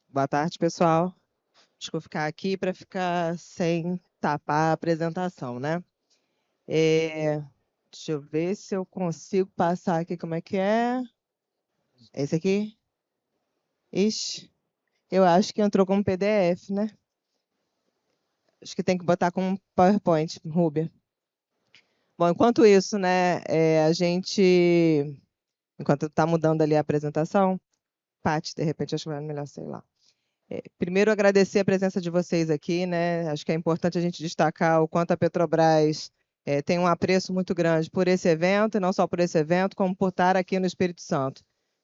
[SPEAKER 13] Boa tarde, pessoal. Acho que vou ficar aqui para ficar sem tapar a apresentação, né? Deixa eu ver se eu consigo passar aqui como é que é. É esse aqui? Ixi, eu acho que entrou como PDF, né? Acho que tem que botar como PowerPoint, Rúbia. Bom, enquanto isso, né, enquanto está mudando ali a apresentação, Paty, de repente, acho que vai melhor, sei lá. Primeiro, agradecer a presença de vocês aqui, né? Acho que é importante a gente destacar o quanto a Petrobras tem um apreço muito grande por esse evento, e não só por esse evento, como por estar aqui no Espírito Santo.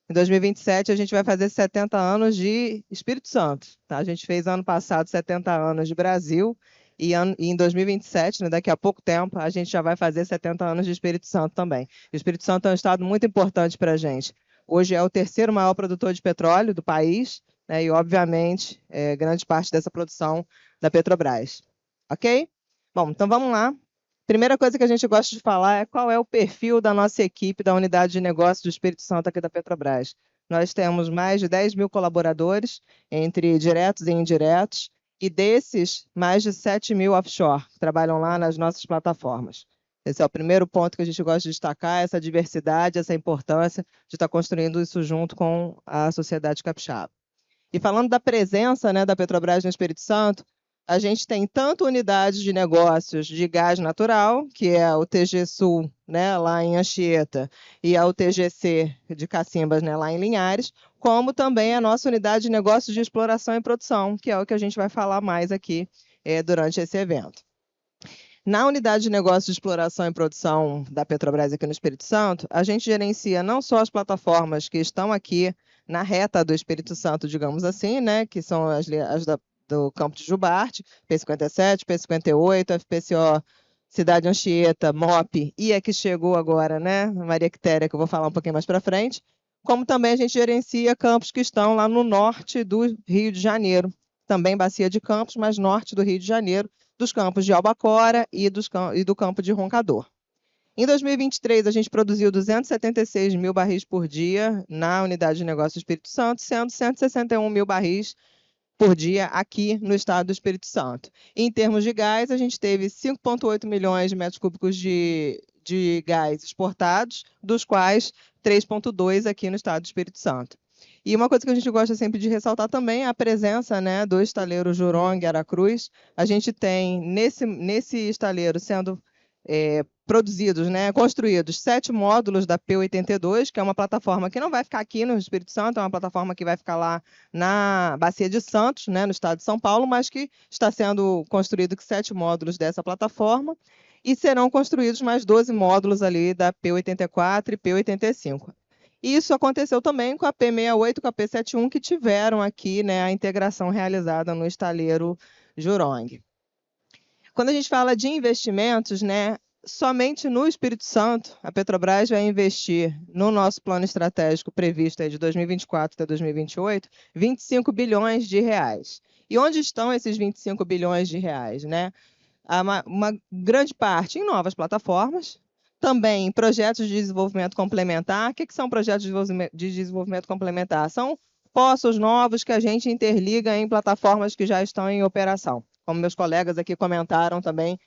[SPEAKER 13] Em 2027, a gente vai fazer 70 anos de Espírito Santo. Tá? A gente fez ano passado 70 anos de Brasil, e em 2027, né, daqui a pouco tempo, a gente já vai fazer 70 anos de Espírito Santo também. O Espírito Santo é um estado muito importante para a gente. Hoje é o terceiro maior produtor de petróleo do país, né, e, obviamente, grande parte dessa produção da Petrobras. Ok? Bom, então vamos lá. Primeira coisa que a gente gosta de falar é qual é o perfil da nossa equipe da unidade de negócios do Espírito Santo aqui da Petrobras. Nós temos mais de 10 mil colaboradores, entre diretos e indiretos, e desses, mais de 7 mil offshore, que trabalham lá nas nossas plataformas. Esse é o primeiro ponto que a gente gosta de destacar, essa diversidade, essa importância de estar construindo isso junto com a sociedade capixaba. E falando da presença, né, da Petrobras no Espírito Santo, a gente tem tanto unidades de negócios de gás natural, que é o TG Sul, né, lá em Anchieta, e a UTGC de Cacimbas, né, lá em Linhares, como também a nossa unidade de negócios de exploração e produção, que é o que a gente vai falar mais aqui durante esse evento. Na unidade de negócios de exploração e produção da Petrobras aqui no Espírito Santo, a gente gerencia não só as plataformas que estão aqui na reta do Espírito Santo, digamos assim, né, que são as do Campo de Jubarte, P57, P58, FPCO, Cidade Anchieta, MOP, e a que chegou agora, né, Maria Quitéria, que eu vou falar um pouquinho mais para frente, como também a gente gerencia campos que estão lá no norte do Rio de Janeiro, também bacia de Campos, mas norte do Rio de Janeiro, dos campos de Albacora e do campo de Roncador. Em 2023, a gente produziu 276 mil barris por dia na unidade de negócio do Espírito Santo, sendo 161 mil barris por dia aqui no estado do Espírito Santo. Em termos de gás, a gente teve 5,8 milhões de metros cúbicos de gás exportados, dos quais 3,2 aqui no estado do Espírito Santo. E uma coisa que a gente gosta sempre de ressaltar também é a presença, né, do estaleiro Jurong Aracruz. A gente tem nesse estaleiro sendo produzidos, né, construídos 7 módulos da P82, que é uma plataforma que não vai ficar aqui no Espírito Santo, é uma plataforma que vai ficar lá na Bacia de Santos, né, no estado de São Paulo, mas que está sendo construído 7 módulos dessa plataforma, e serão construídos mais 12 módulos ali da P84 e P85. Isso aconteceu também com a P68 e com a P71, que tiveram aqui, né, a integração realizada no estaleiro Jurong. Quando a gente fala de investimentos, né, somente no Espírito Santo, a Petrobras vai investir no nosso plano estratégico previsto aí de 2024 até 2028, 25 bilhões de reais. E onde estão esses 25 bilhões de reais, né? Há uma grande parte em novas plataformas, também em projetos de desenvolvimento complementar. O que são projetos de desenvolvimento complementar? São poços novos que a gente interliga em plataformas que já estão em operação, como meus colegas aqui comentaram também,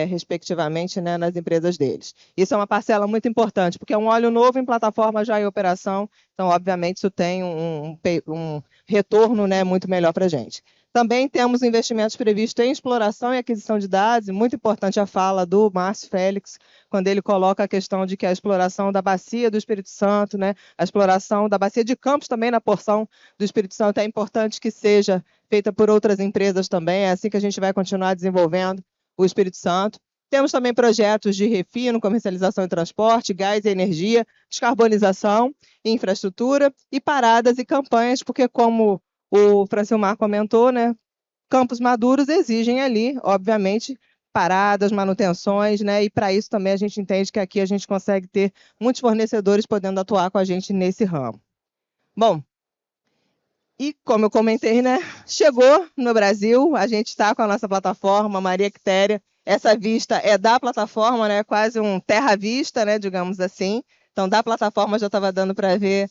[SPEAKER 13] respectivamente, né, nas empresas deles. Isso é uma parcela muito importante, porque é um óleo novo em plataforma já em operação, então, obviamente, isso tem um retorno, né, muito melhor para a gente. Também temos investimentos previstos em exploração e aquisição de dados, e muito importante a fala do Márcio Félix, quando ele coloca a questão de que a exploração da bacia do Espírito Santo, né, a exploração da bacia de Campos também na porção do Espírito Santo é importante que seja feita por outras empresas também, é assim que a gente vai continuar desenvolvendo o Espírito Santo. Temos também projetos de refino, comercialização e transporte, gás e energia, descarbonização, infraestrutura e paradas e campanhas, porque como o Francilmar comentou, né, campos maduros exigem ali, obviamente, paradas, manutenções, né, e para isso também a gente entende que aqui a gente consegue ter muitos fornecedores podendo atuar com a gente nesse ramo. Bom, e como eu comentei, né, chegou no Brasil, a gente está com a nossa plataforma, Maria Quitéria. Essa vista é da plataforma, né, quase um terra-vista, né, digamos assim. Então, da plataforma já estava dando para ver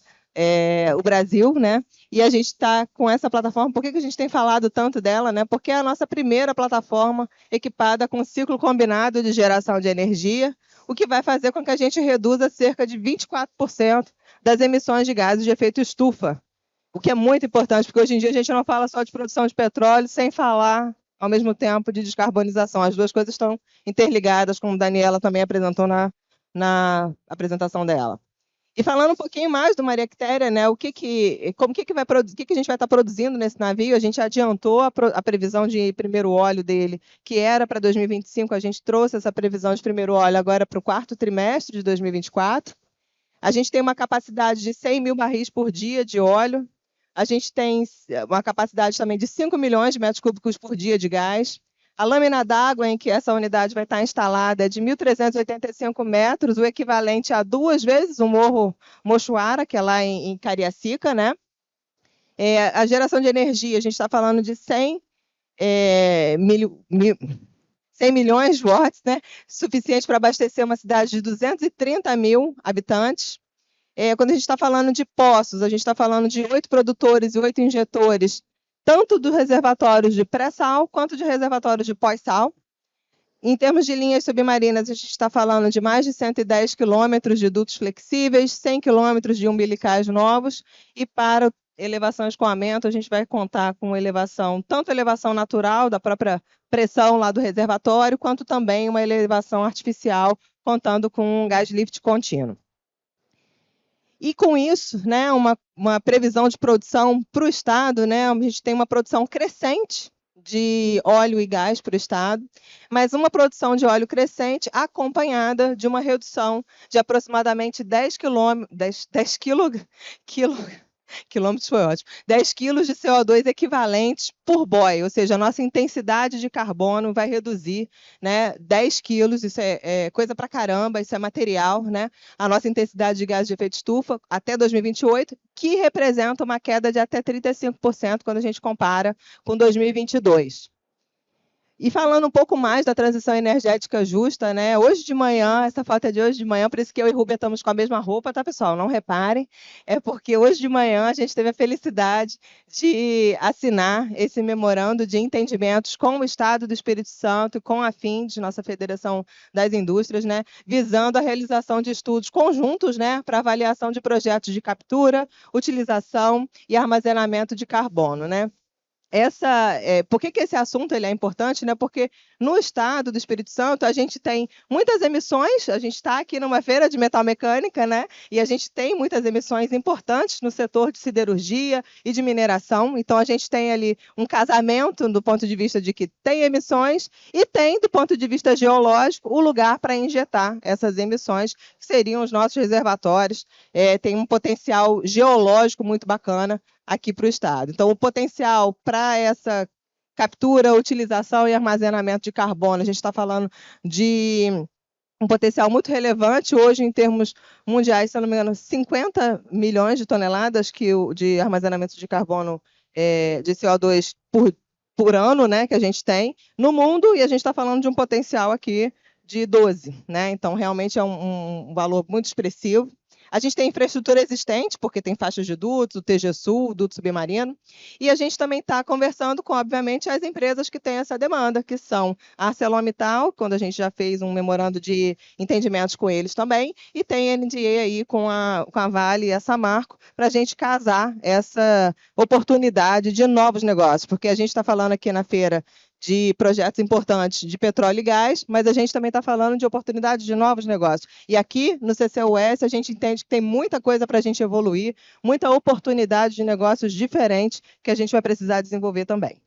[SPEAKER 13] o Brasil, né? E a gente está com essa plataforma. Por que a gente tem falado tanto dela, né? Porque é a nossa primeira plataforma equipada com ciclo combinado de geração de energia, o que vai fazer com que a gente reduza cerca de 24% das emissões de gases de efeito estufa, o que é muito importante, porque hoje em dia a gente não fala só de produção de petróleo sem falar, ao mesmo tempo, de descarbonização. As duas coisas estão interligadas, como a Daniela também apresentou na apresentação dela. E falando um pouquinho mais do Maria Quitéria, né, o que a gente vai estar produzindo nesse navio? A gente adiantou a previsão de primeiro óleo dele, que era para 2025, a gente trouxe essa previsão de primeiro óleo agora para o quarto trimestre de 2024. A gente tem uma capacidade de 100 mil barris por dia de óleo. A gente tem uma capacidade também de 5 milhões de metros cúbicos por dia de gás. A lâmina d'água em que essa unidade vai estar instalada é de 1.385 metros, o equivalente a 2 vezes o Morro Mochuara, que é lá em Cariacica, né? A geração de energia, a gente está falando de 100 milhões de watts, né? Suficiente para abastecer uma cidade de 230 mil habitantes. Quando a gente está falando de poços, a gente está falando de 8 produtores e 8 injetores, tanto dos reservatórios de pré-sal quanto de reservatórios de pós-sal. Em termos de linhas submarinas, a gente está falando de mais de 110 quilômetros de dutos flexíveis, 100 quilômetros de umbilicais novos, e para elevação e escoamento, a gente vai contar com elevação, tanto elevação natural da própria pressão lá do reservatório, quanto também uma elevação artificial, contando com um gás lift contínuo. E com isso, né, uma previsão de produção para o Estado, né, a gente tem uma produção crescente de óleo e gás para o Estado, mas uma produção de óleo crescente acompanhada de uma redução de aproximadamente 10 quilômetros foi ótimo, 10 quilos de CO2 equivalentes por boy, ou seja, a nossa intensidade de carbono vai reduzir, né, 10 quilos, isso é coisa pra caramba, isso é material, né, a nossa intensidade de gás de efeito estufa até 2028, que representa uma queda de até 35% quando a gente compara com 2022. E falando um pouco mais da transição energética justa, né? Hoje de manhã, essa foto é de hoje de manhã, por isso que eu e Rubia estamos com a mesma roupa, tá, pessoal? Não reparem. É porque hoje de manhã a gente teve a felicidade de assinar esse memorando de entendimentos com o Estado do Espírito Santo e com a FINDES, nossa Federação das Indústrias, né? Visando a realização de estudos conjuntos, né? Para avaliação de projetos de captura, utilização e armazenamento de carbono, né? Por que esse assunto ele é importante? Né? Porque no estado do Espírito Santo a gente tem muitas emissões, a gente está aqui numa feira de metal mecânica, né? E a gente tem muitas emissões importantes no setor de siderurgia e de mineração, então a gente tem ali um casamento do ponto de vista de que tem emissões e tem, do ponto de vista geológico, o lugar para injetar essas emissões, que seriam os nossos reservatórios, tem um potencial geológico muito bacana aqui para o Estado. Então, o potencial para essa captura, utilização e armazenamento de carbono, a gente está falando de um potencial muito relevante. Hoje, em termos mundiais, se eu não me engano, 50 milhões de toneladas de armazenamento de carbono, de CO2 por ano, né, que a gente tem no mundo, e a gente está falando de um potencial aqui de 12, né? Então, realmente é um valor muito expressivo. A gente tem infraestrutura existente, porque tem faixas de dutos, o TG Sul, o duto submarino, e a gente também está conversando com, obviamente, as empresas que têm essa demanda, que são a ArcelorMittal, quando a gente já fez um memorando de entendimentos com eles também, e tem a NDA aí com a Vale e a Samarco, para a gente casar essa oportunidade de novos negócios, porque a gente está falando aqui na feira de projetos importantes de petróleo e gás, mas a gente também está falando de oportunidades de novos negócios. E aqui no CCUS a gente entende que tem muita coisa para a gente evoluir, muita oportunidade de negócios diferentes que a gente vai precisar desenvolver também.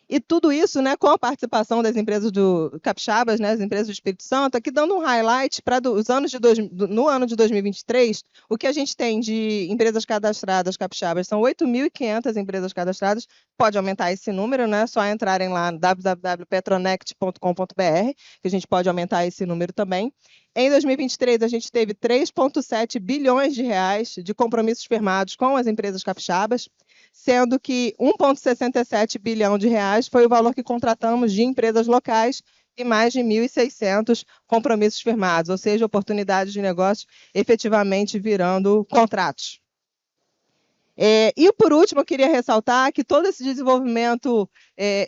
[SPEAKER 13] E tudo isso, né, com a participação das empresas do Capixabas, né, as empresas do Espírito Santo, aqui dando um highlight para os anos no ano de 2023, o que a gente tem de empresas cadastradas Capixabas são 8.500 empresas cadastradas. Pode aumentar esse número, né? Só entrarem lá no www.petronect.com.br, que a gente pode aumentar esse número também. Em 2023, a gente teve 3,7 bilhões de reais de compromissos firmados com as empresas capixabas, sendo que 1,67 bilhão de reais foi o valor que contratamos de empresas locais e mais de 1.600 compromissos firmados, ou seja, oportunidades de negócio efetivamente virando contratos. E, por último, eu queria ressaltar que todo esse desenvolvimento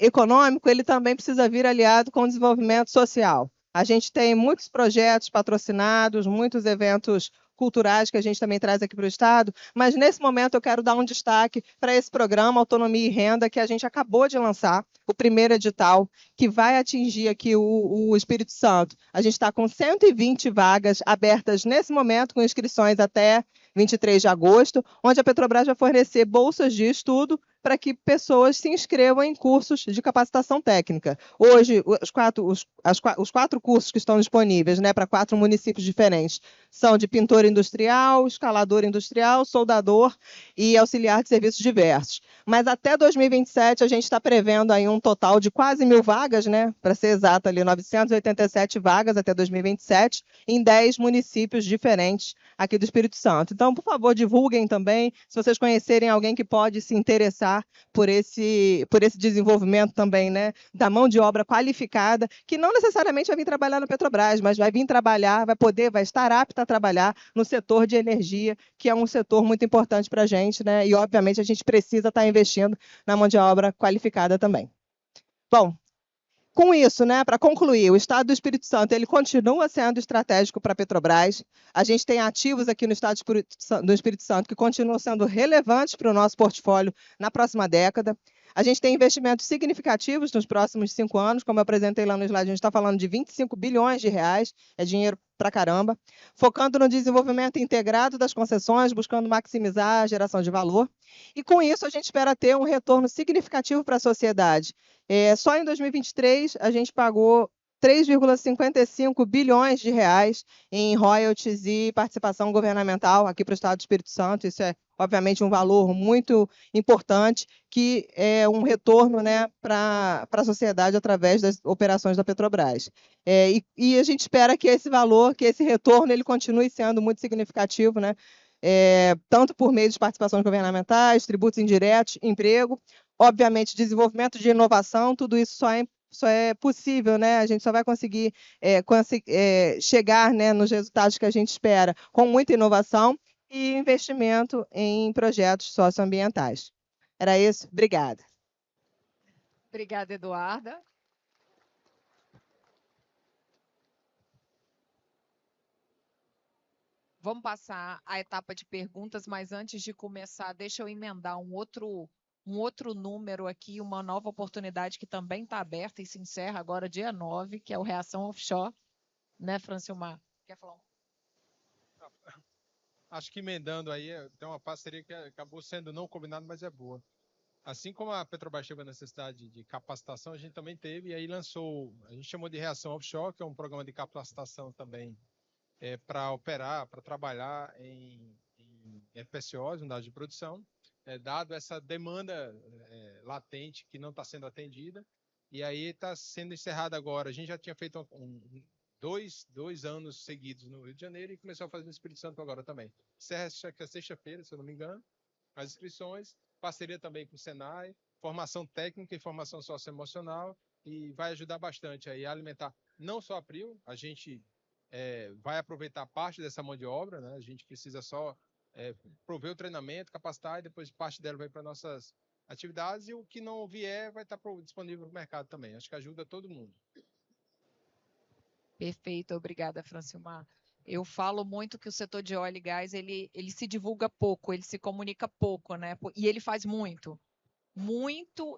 [SPEAKER 13] econômico ele também precisa vir aliado com o desenvolvimento social. A gente tem muitos projetos patrocinados, muitos eventos culturais que a gente também traz aqui para o Estado, mas nesse momento eu quero dar um destaque para esse programa Autonomia e Renda, que a gente acabou de lançar, o primeiro edital, que vai atingir aqui o Espírito Santo. A gente está com 120 vagas abertas nesse momento, com inscrições até 23 de agosto, onde a Petrobras vai fornecer bolsas de estudo para que pessoas se inscrevam em cursos de capacitação técnica. Hoje, os quatro cursos que estão disponíveis, né, para 4 municípios diferentes são de pintor industrial, escalador industrial, soldador e auxiliar de serviços diversos. Mas até 2027 a gente está prevendo aí um total de quase 1.000 vagas, né, para ser exato, ali 987 vagas até 2027, em 10 municípios diferentes aqui do Espírito Santo. Então, por favor, divulguem também, se vocês conhecerem alguém que pode se interessar por esse desenvolvimento também, né, da mão de obra qualificada, que não necessariamente vai vir trabalhar na Petrobras, mas vai vir trabalhar, vai estar apta a trabalhar no setor de energia, que é um setor muito importante para a gente, né, e obviamente a gente precisa estar investindo na mão de obra qualificada também. Bom, com isso, né, para concluir, o Estado do Espírito Santo ele continua sendo estratégico para a Petrobras. A gente tem ativos aqui no Estado do Espírito Santo que continuam sendo relevantes para o nosso portfólio na próxima década. A gente tem investimentos significativos nos próximos 5 anos, como eu apresentei lá no slide, a gente está falando de 25 bilhões de reais, é dinheiro pra caramba, focando no desenvolvimento integrado das concessões, buscando maximizar a geração de valor. E com isso a gente espera ter um retorno significativo para a sociedade. Só em 2023 a gente pagou 3,55 bilhões de reais em royalties e participação governamental aqui para o Estado do Espírito Santo. Isso é, obviamente, um valor muito importante, que é um retorno, né, para a sociedade através das operações da Petrobras. E a gente espera que esse valor, que esse retorno, ele continue sendo muito significativo, né, tanto por meio de participações governamentais, tributos indiretos, emprego, obviamente, desenvolvimento de inovação, tudo isso só é possível, né? A gente só vai conseguir chegar, né, nos resultados que a gente espera com muita inovação e investimento em projetos socioambientais. Era isso. Obrigada.
[SPEAKER 8] Obrigada, Eduarda. Vamos passar à etapa de perguntas, mas antes de começar, deixa eu emendar um outro número aqui, uma nova oportunidade que também está aberta e se encerra agora dia 9, que é o Reação Offshore, né, Francilmar? Quer falar?
[SPEAKER 12] Acho que emendando aí, tem uma parceria que acabou sendo não combinada, mas é boa. Assim como a Petrobras teve a necessidade de capacitação, a gente também teve, e aí lançou, a gente chamou de Reação Offshore, que é um programa de capacitação também para operar, para trabalhar em FPSOs, unidades de produção, dado essa demanda latente que não está sendo atendida, e aí está sendo encerrada agora. A gente já tinha feito dois anos seguidos no Rio de Janeiro e começou a fazer no Espírito Santo agora também. Sexta-feira, se eu não me engano, as inscrições, parceria também com o Senai, formação técnica e formação socioemocional, e vai ajudar bastante aí a alimentar não só a Prio, a gente vai aproveitar parte dessa mão de obra, né? A gente precisa só prover o treinamento, capacitar, e depois parte dela vai para nossas atividades, e o que não vier vai estar disponível no mercado também. Acho que ajuda todo mundo.
[SPEAKER 8] Perfeito, obrigada, Francilmar. Eu falo muito que o setor de óleo e gás, ele se divulga pouco, ele se comunica pouco, né? E ele faz muito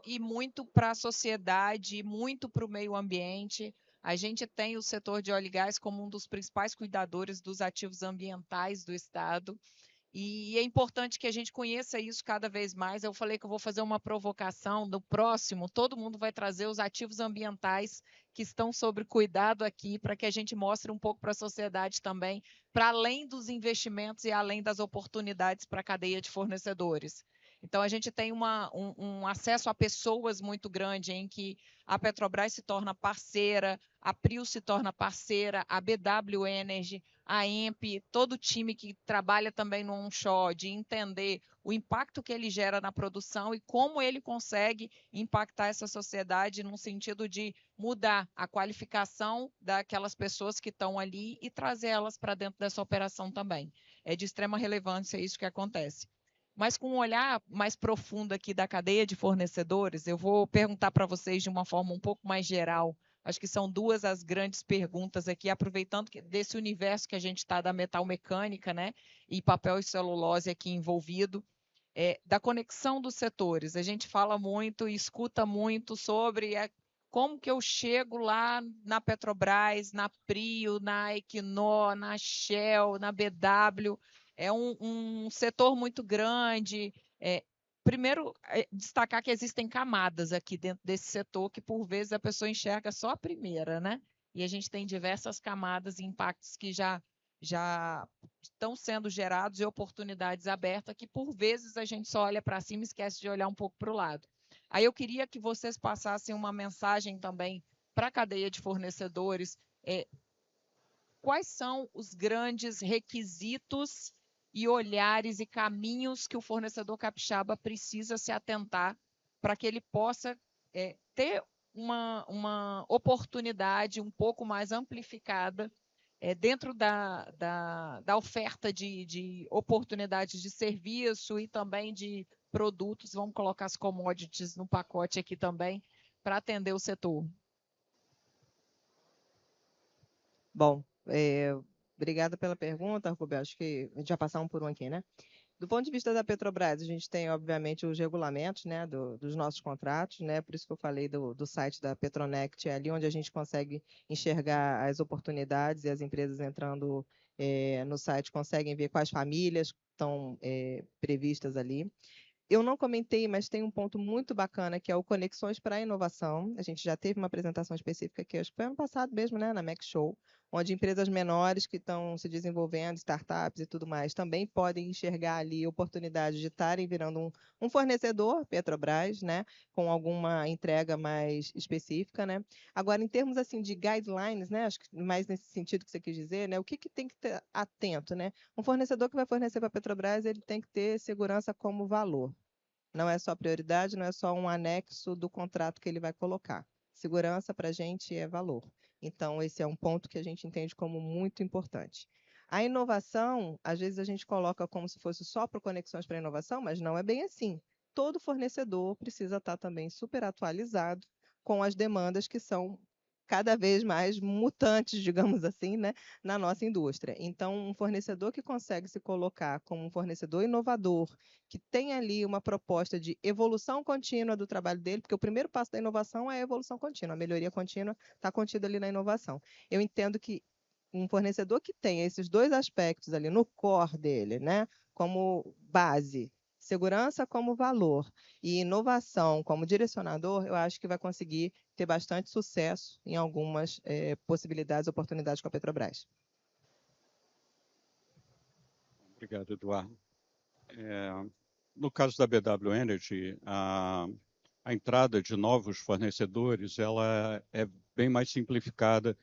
[SPEAKER 8] e muito para a sociedade, muito para o meio ambiente. A gente tem o setor de óleo e gás como um dos principais cuidadores dos ativos ambientais do Estado. E é importante que a gente conheça isso cada vez mais. Eu falei que eu vou fazer uma provocação. No próximo, todo mundo vai trazer os ativos ambientais que estão sob cuidado aqui, para que a gente mostre um pouco para a sociedade também, para além dos investimentos e além das oportunidades para a cadeia de fornecedores. Então, a gente tem um acesso a pessoas muito grande, em que a Petrobras se torna parceira, a Prio se torna parceira, a BW Energy, a EMP, todo o time que trabalha também no onshore, de entender o impacto que ele gera na produção e como ele consegue impactar essa sociedade no sentido de mudar a qualificação daquelas pessoas que estão ali e trazer elas para dentro dessa operação também. É de extrema relevância isso que acontece. Mas com um olhar mais profundo aqui da cadeia de fornecedores, eu vou perguntar para vocês de uma forma um pouco mais geral. Acho que são duas as grandes perguntas aqui, aproveitando desse universo que a gente está da metalmecânica, né, e papel e celulose aqui envolvido, da conexão dos setores. A gente fala muito e escuta muito sobre como que eu chego lá na Petrobras, na Prio, na Equinor, na Shell, na BW. É um setor muito grande. Primeiro, destacar que existem camadas aqui dentro desse setor, que por vezes a pessoa enxerga só a primeira, né? E a gente tem diversas camadas e impactos que já estão sendo gerados e oportunidades abertas, que por vezes a gente só olha para cima e esquece de olhar um pouco para o lado. Aí eu queria que vocês passassem uma mensagem também para a cadeia de fornecedores. Quais são os grandes requisitos e olhares e caminhos que o fornecedor capixaba precisa se atentar para que ele possa ter uma oportunidade um pouco mais amplificada dentro da oferta de oportunidades de serviço e também de produtos, vamos colocar as commodities no pacote aqui também, para atender o setor.
[SPEAKER 13] Bom, obrigada pela pergunta, Rubem. Acho que a gente vai passar um por um aqui, né? Do ponto de vista da Petrobras, a gente tem, obviamente, os regulamentos, né, dos nossos contratos, né? Por isso que eu falei do site da Petronect, é ali onde a gente consegue enxergar as oportunidades, e as empresas entrando no site conseguem ver quais famílias estão previstas ali. Eu não comentei, mas tem um ponto muito bacana, que é o Conexões para a Inovação. A gente já teve uma apresentação específica aqui, acho que foi ano passado mesmo, né, na Mac Show, onde empresas menores que estão se desenvolvendo, startups e tudo mais, também podem enxergar ali oportunidade de estarem virando um fornecedor Petrobras, né, com alguma entrega mais específica, né. Agora, em termos assim de guidelines, né, acho que mais nesse sentido que você quis dizer, né, o que tem que ter atento, né? Um fornecedor que vai fornecer para a Petrobras, ele tem que ter segurança como valor. Não é só prioridade, não é só um anexo do contrato que ele vai colocar. Segurança para a gente é valor. Então, esse é um ponto que a gente entende como muito importante. A inovação, às vezes a gente coloca como se fosse só para Conexões para a Inovação, mas não é bem assim. Todo fornecedor precisa estar também super atualizado com as demandas que são cada vez mais mutantes, digamos assim, né, na nossa indústria. Então, um fornecedor que consegue se colocar como um fornecedor inovador, que tem ali uma proposta de evolução contínua do trabalho dele, porque o primeiro passo da inovação é a evolução contínua, a melhoria contínua está contida ali na inovação. Eu entendo que um fornecedor que tem esses dois aspectos ali no core dele, né, como base, segurança como valor e inovação como direcionador, eu acho que vai conseguir ter bastante sucesso em algumas possibilidades, oportunidades com a Petrobras.
[SPEAKER 11] Obrigado, Eduardo. No caso da BW Energy, a entrada de novos fornecedores ela é bem mais simplificada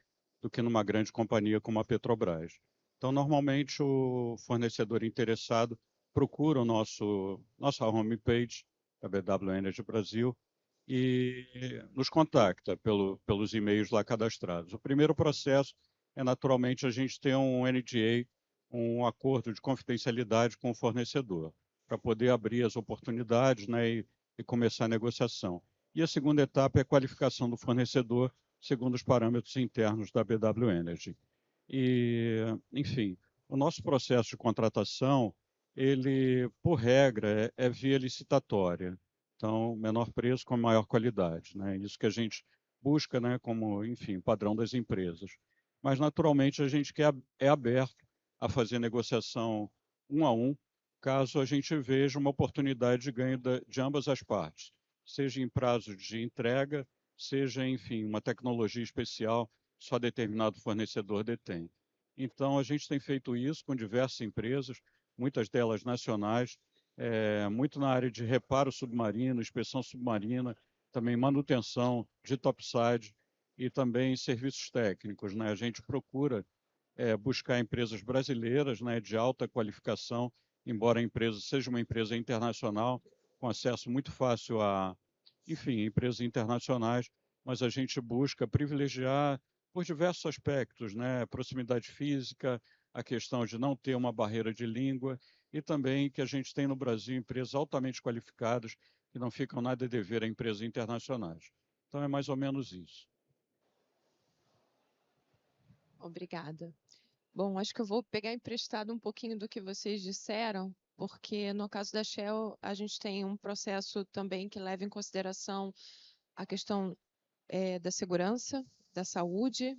[SPEAKER 11] do que numa grande companhia como a Petrobras. Então, normalmente, o fornecedor interessado procura nossa homepage, a BW Energy Brasil, e nos contacta pelos e-mails lá cadastrados. O primeiro processo é, naturalmente, a gente ter um NDA, um acordo de confidencialidade com o fornecedor, para poder abrir as oportunidades, né, e começar a negociação. E a segunda etapa é a qualificação do fornecedor segundo os parâmetros internos da BW Energy. E, enfim, o nosso processo de contratação, ele, por regra, é via licitatória. Então, menor preço com maior qualidade, né? Isso que a gente busca, né, como, enfim, padrão das empresas. Mas, naturalmente, a gente é aberto a fazer negociação um a um, caso a gente veja uma oportunidade de ganho de ambas as partes, seja em prazo de entrega, seja, enfim, uma tecnologia especial que só determinado fornecedor detém. Então, a gente tem feito isso com diversas empresas, muitas delas nacionais, muito na área de reparo submarino, inspeção submarina, também manutenção de topside e também serviços técnicos, né? A gente procura buscar empresas brasileiras, né, de alta qualificação, embora a empresa seja uma empresa internacional, com acesso muito fácil a, enfim, empresas internacionais, mas a gente busca privilegiar por diversos aspectos, né, proximidade física, a questão de não ter uma barreira de língua e também que a gente tem no Brasil empresas altamente qualificadas que não ficam nada a dever a empresas internacionais. Então é mais ou menos isso.
[SPEAKER 10] Obrigada. Bom, acho que eu vou pegar emprestado um pouquinho do que vocês disseram, porque no caso da Shell, a gente tem um processo também que leva em consideração a questão da segurança, da saúde,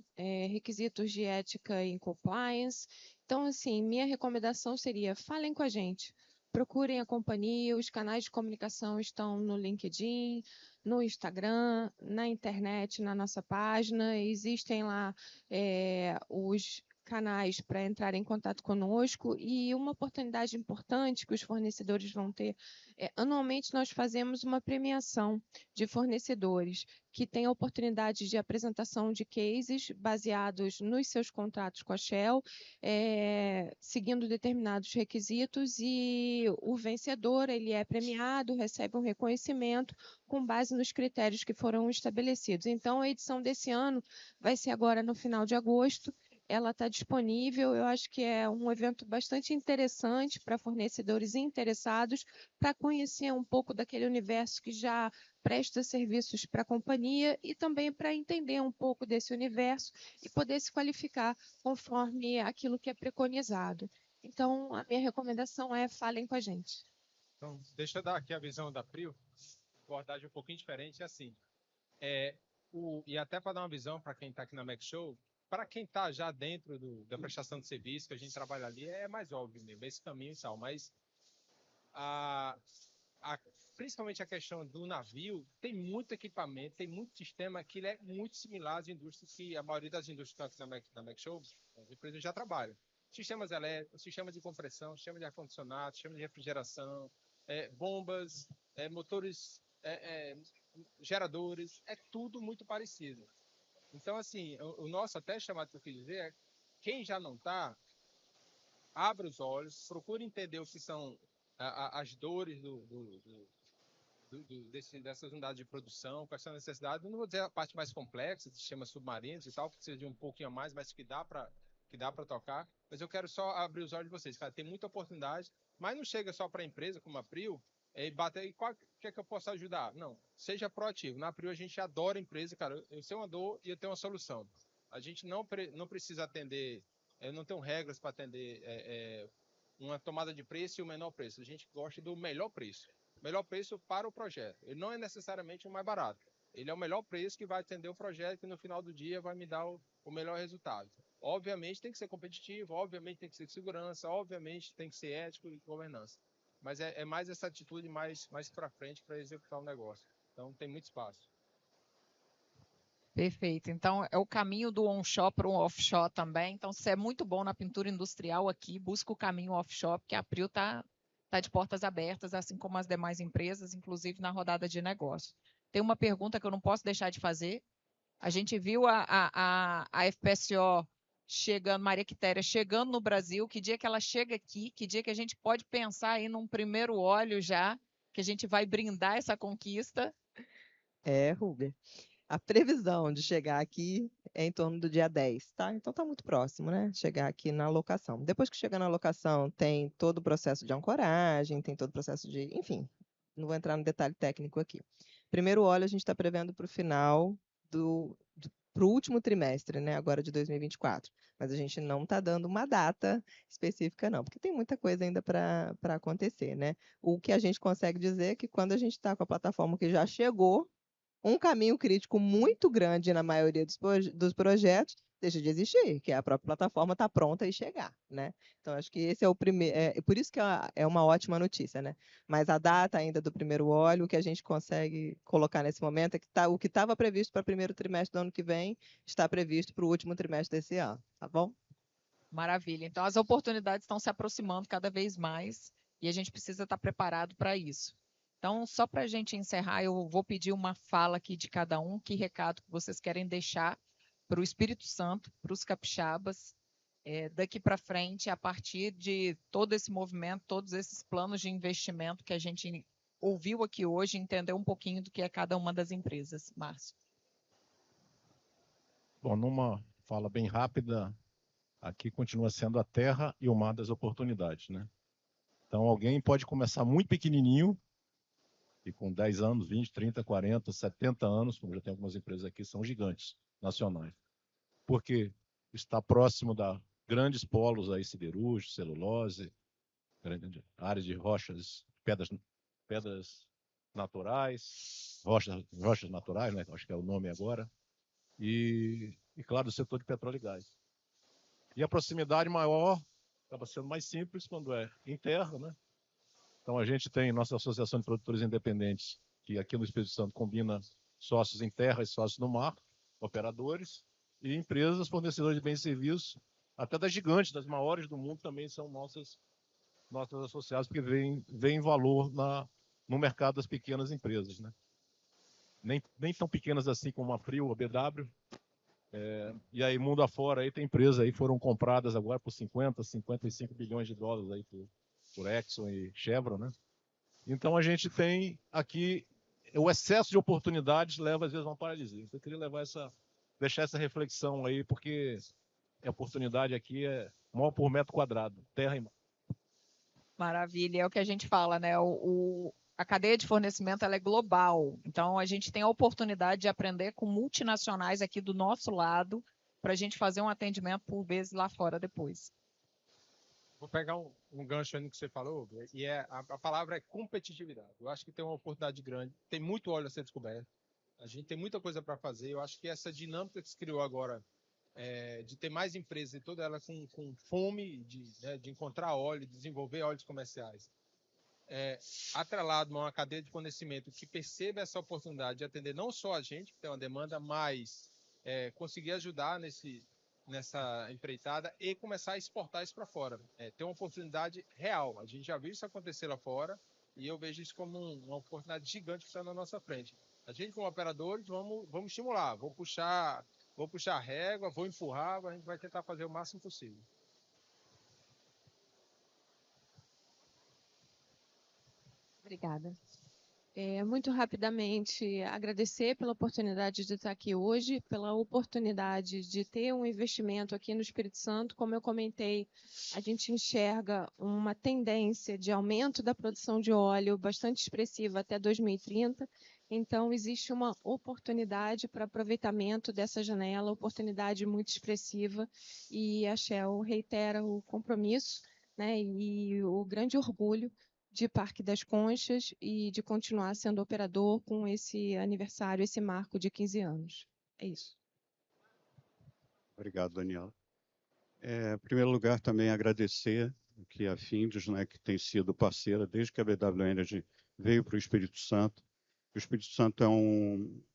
[SPEAKER 10] requisitos de ética e compliance. Então, assim, minha recomendação seria, falem com a gente, procurem a companhia, os canais de comunicação estão no LinkedIn, no Instagram, na internet, na nossa página, existem lá os canais para entrar em contato conosco e uma oportunidade importante que os fornecedores vão ter anualmente nós fazemos uma premiação de fornecedores que têm a oportunidade de apresentação de cases baseados nos seus contratos com a Shell, seguindo determinados requisitos e o vencedor ele é premiado, recebe um reconhecimento com base nos critérios que foram estabelecidos. Então, a edição desse ano vai ser agora no final de agosto. Ela está disponível, eu acho que é um evento bastante interessante para fornecedores interessados, para conhecer um pouco daquele universo que já presta serviços para a companhia e também para entender um pouco desse universo e poder se qualificar conforme aquilo que é preconizado. Então, a minha recomendação é falem com a gente.
[SPEAKER 12] Então, deixa eu dar aqui a visão da Prio, abordagem um pouquinho diferente, assim. E até para dar uma visão para quem está aqui na Mac Show, para quem está já dentro da prestação de serviço, que a gente trabalha ali, é mais óbvio mesmo, esse caminho e tal, mas principalmente a questão do navio, tem muito equipamento, tem muito sistema que ele é muito similar às indústrias que a maioria das indústrias que estão aqui na Mac Show, as empresas já trabalham. Sistemas elétricos, sistemas de compressão, sistema de ar-condicionado, sistema de refrigeração, bombas, motores, geradores, é tudo muito parecido. Então, assim, o nosso até chamado que eu quis dizer é, quem já não está, abra os olhos, procure entender o que são as dores dessas unidades de produção, quais são as necessidades. Eu não vou dizer a parte mais complexa, sistemas submarinos e tal, que precisa de um pouquinho a mais, mas que dá para tocar. Mas eu quero só abrir os olhos de vocês, cara, tem muita oportunidade, mas não chega só para a empresa como a Prio, e bater e qual que é que eu posso ajudar? Não, seja proativo. Na Prio a gente adora a empresa, cara. Eu sei uma dor e eu tenho uma solução. A gente não precisa atender, não tem regras para atender uma tomada de preço e o menor preço. A gente gosta do melhor preço. Melhor preço para o projeto. Ele não é necessariamente o mais barato. Ele é o melhor preço que vai atender o projeto e no final do dia vai me dar o melhor resultado. Obviamente tem que ser competitivo, obviamente tem que ser segurança, obviamente tem que ser ético e governança. Mas é mais essa atitude mais para frente para executar o negócio. Então, tem muito espaço.
[SPEAKER 14] Perfeito. Então, é o caminho do onshore para o offshore também. Então, se é muito bom na pintura industrial aqui, busca o caminho offshore, porque a Prio está de portas abertas, assim como as demais empresas, inclusive na rodada de negócio. Tem uma pergunta que eu não posso deixar de fazer, A gente viu a FPSO chegando, Maria Quitéria chegando no Brasil. Que dia que ela chega aqui? Que dia que a gente pode pensar aí num primeiro óleo já, que a gente vai brindar essa conquista?
[SPEAKER 13] Ruber. A previsão de chegar aqui é em torno do dia 10, tá? Então tá muito próximo, né? Chegar aqui na locação. Depois que chega na locação, tem todo o processo de ancoragem, tem todo o processo de... Enfim, não vou entrar no detalhe técnico aqui. Primeiro óleo a gente está prevendo para o final para o último trimestre, né? Agora de 2024. Mas a gente não está dando uma data específica, não, porque tem muita coisa ainda para acontecer, né? O que a gente consegue dizer é que quando a gente está com a plataforma que já chegou, um caminho crítico muito grande na maioria dos projetos deixa de existir, que é a própria plataforma estar pronta e chegar, né? Então, acho que esse é o primeiro, por isso que é uma ótima notícia, né? Mas a data ainda do primeiro óleo, o que a gente consegue colocar nesse momento é que o que estava previsto para o primeiro trimestre do ano que vem está previsto para o último trimestre desse ano, tá bom?
[SPEAKER 14] Maravilha. Então, as oportunidades estão se aproximando cada vez mais e a gente precisa estar preparado para isso. Então, só para a gente encerrar, eu vou pedir uma fala aqui de cada um, que recado que vocês querem deixar para o Espírito Santo, para os capixabas, daqui para frente, a partir de todo esse movimento, todos esses planos de investimento que a gente ouviu aqui hoje, entender um pouquinho do que é cada uma das empresas. Márcio.
[SPEAKER 9] Bom, numa fala bem rápida, aqui continua sendo a terra e o mar das oportunidades, né? Então, alguém pode começar muito pequenininho, e com 10 anos, 20, 30, 40, 70 anos, como já tem algumas empresas aqui, são gigantes nacionais. Porque está próximo da grandes polos aí, siderúrgicos, celulose, áreas de rochas, pedras naturais, rochas naturais, né? Acho que é o nome agora. E claro, o setor de petróleo e gás. E a proximidade maior acaba sendo mais simples quando é em terra, né? Então, a gente tem nossa Associação de Produtores Independentes, que aqui no Espírito Santo combina sócios em terra e sócios no mar, operadores, e empresas fornecedoras de bens e serviços, até das gigantes, das maiores do mundo, também são nossos associados, porque veem valor no mercado das pequenas empresas, né? Nem tão pequenas assim como a Prio, a BW. E aí, mundo afora, aí tem empresas aí foram compradas agora por 50, 55 bilhões de dólares aí por Exxon e Chevron, né? Então, a gente tem aqui o excesso de oportunidades leva, às vezes, a uma paralisia. Eu queria deixar essa reflexão aí, porque a oportunidade aqui é maior por metro quadrado, terra e mar.
[SPEAKER 14] Maravilha, é o que a gente fala, né? A cadeia de fornecimento ela é global, então a gente tem a oportunidade de aprender com multinacionais aqui do nosso lado para a gente fazer um atendimento por vezes lá fora depois.
[SPEAKER 12] Vou pegar um gancho aí no que você falou, e a palavra é competitividade. Eu acho que tem uma oportunidade grande, tem muito óleo a ser descoberto, a gente tem muita coisa para fazer. Eu acho que essa dinâmica que se criou agora, de ter mais empresas e toda ela com fome de encontrar óleo, desenvolver óleos comerciais, atrelado a uma cadeia de fornecimento que perceba essa oportunidade de atender não só a gente, que tem uma demanda, mas conseguir ajudar nessa empreitada e começar a exportar isso para fora. Ter uma oportunidade real. A gente já viu isso acontecer lá fora e eu vejo isso como uma oportunidade gigante que está na nossa frente. A gente, como operadores, vamos estimular. Vou puxar a régua, vou empurrar, a gente vai tentar fazer o máximo possível.
[SPEAKER 10] Obrigada. Muito rapidamente, agradecer pela oportunidade de estar aqui hoje, pela oportunidade de ter um investimento aqui no Espírito Santo. Como eu comentei, a gente enxerga uma tendência de aumento da produção de óleo bastante expressiva até 2030. Então, existe uma oportunidade para aproveitamento dessa janela, oportunidade muito expressiva, e a Shell reitera o compromisso, né, e o grande orgulho de Parque das Conchas e de continuar sendo operador com esse aniversário, esse marco de 15 anos. É isso.
[SPEAKER 11] Obrigado, Daniela. Em primeiro lugar, também agradecer aqui a Findus, né, que tem sido parceira desde que a BW Energy veio para o Espírito Santo. O Espírito Santo é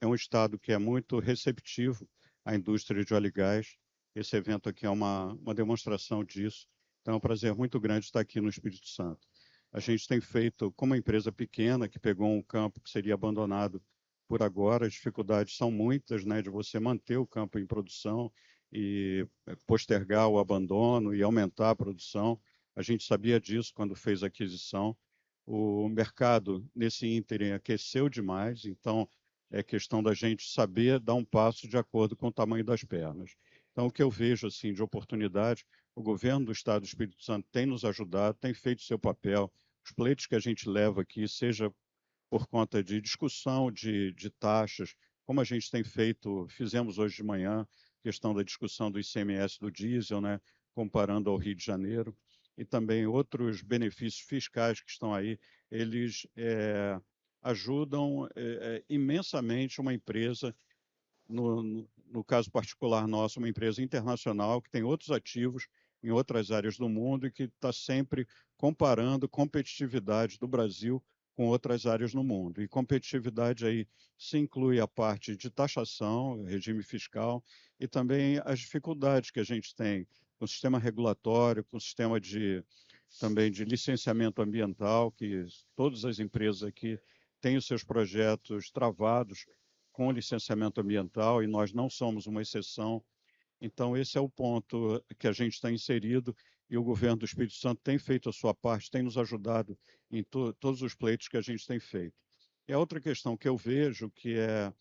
[SPEAKER 11] um estado que é muito receptivo à indústria de óleo e gás. Esse evento aqui é uma demonstração disso. Então, é um prazer muito grande estar aqui no Espírito Santo. A gente tem feito, como uma empresa pequena, que pegou um campo que seria abandonado por agora. As dificuldades são muitas, né, de você manter o campo em produção e postergar o abandono e aumentar a produção. A gente sabia disso quando fez a aquisição. O mercado, nesse ínterim, aqueceu demais, então é questão da gente saber dar um passo de acordo com o tamanho das pernas. Então, o que eu vejo assim de oportunidade, o governo do Estado do Espírito Santo tem nos ajudado, tem feito seu papel. Os pleitos que a gente leva aqui, seja por conta de discussão de taxas, como a gente tem feito, fizemos hoje de manhã, questão da discussão do ICMS do diesel, né, comparando ao Rio de Janeiro, e também outros benefícios fiscais que estão aí, eles ajudam imensamente uma empresa, no caso particular nosso, uma empresa internacional que tem outros ativos em outras áreas do mundo e que está sempre comparando competitividade do Brasil com outras áreas no mundo. E competitividade aí se inclui a parte de taxação, regime fiscal, e também as dificuldades que a gente tem com o sistema regulatório, com o sistema também de licenciamento ambiental, que todas as empresas aqui têm os seus projetos travados com licenciamento ambiental, e nós não somos uma exceção. Então, esse é o ponto que a gente está inserido, e o governo do Espírito Santo tem feito a sua parte, tem nos ajudado em todos os pleitos que a gente tem feito. E a outra questão que eu vejo, que é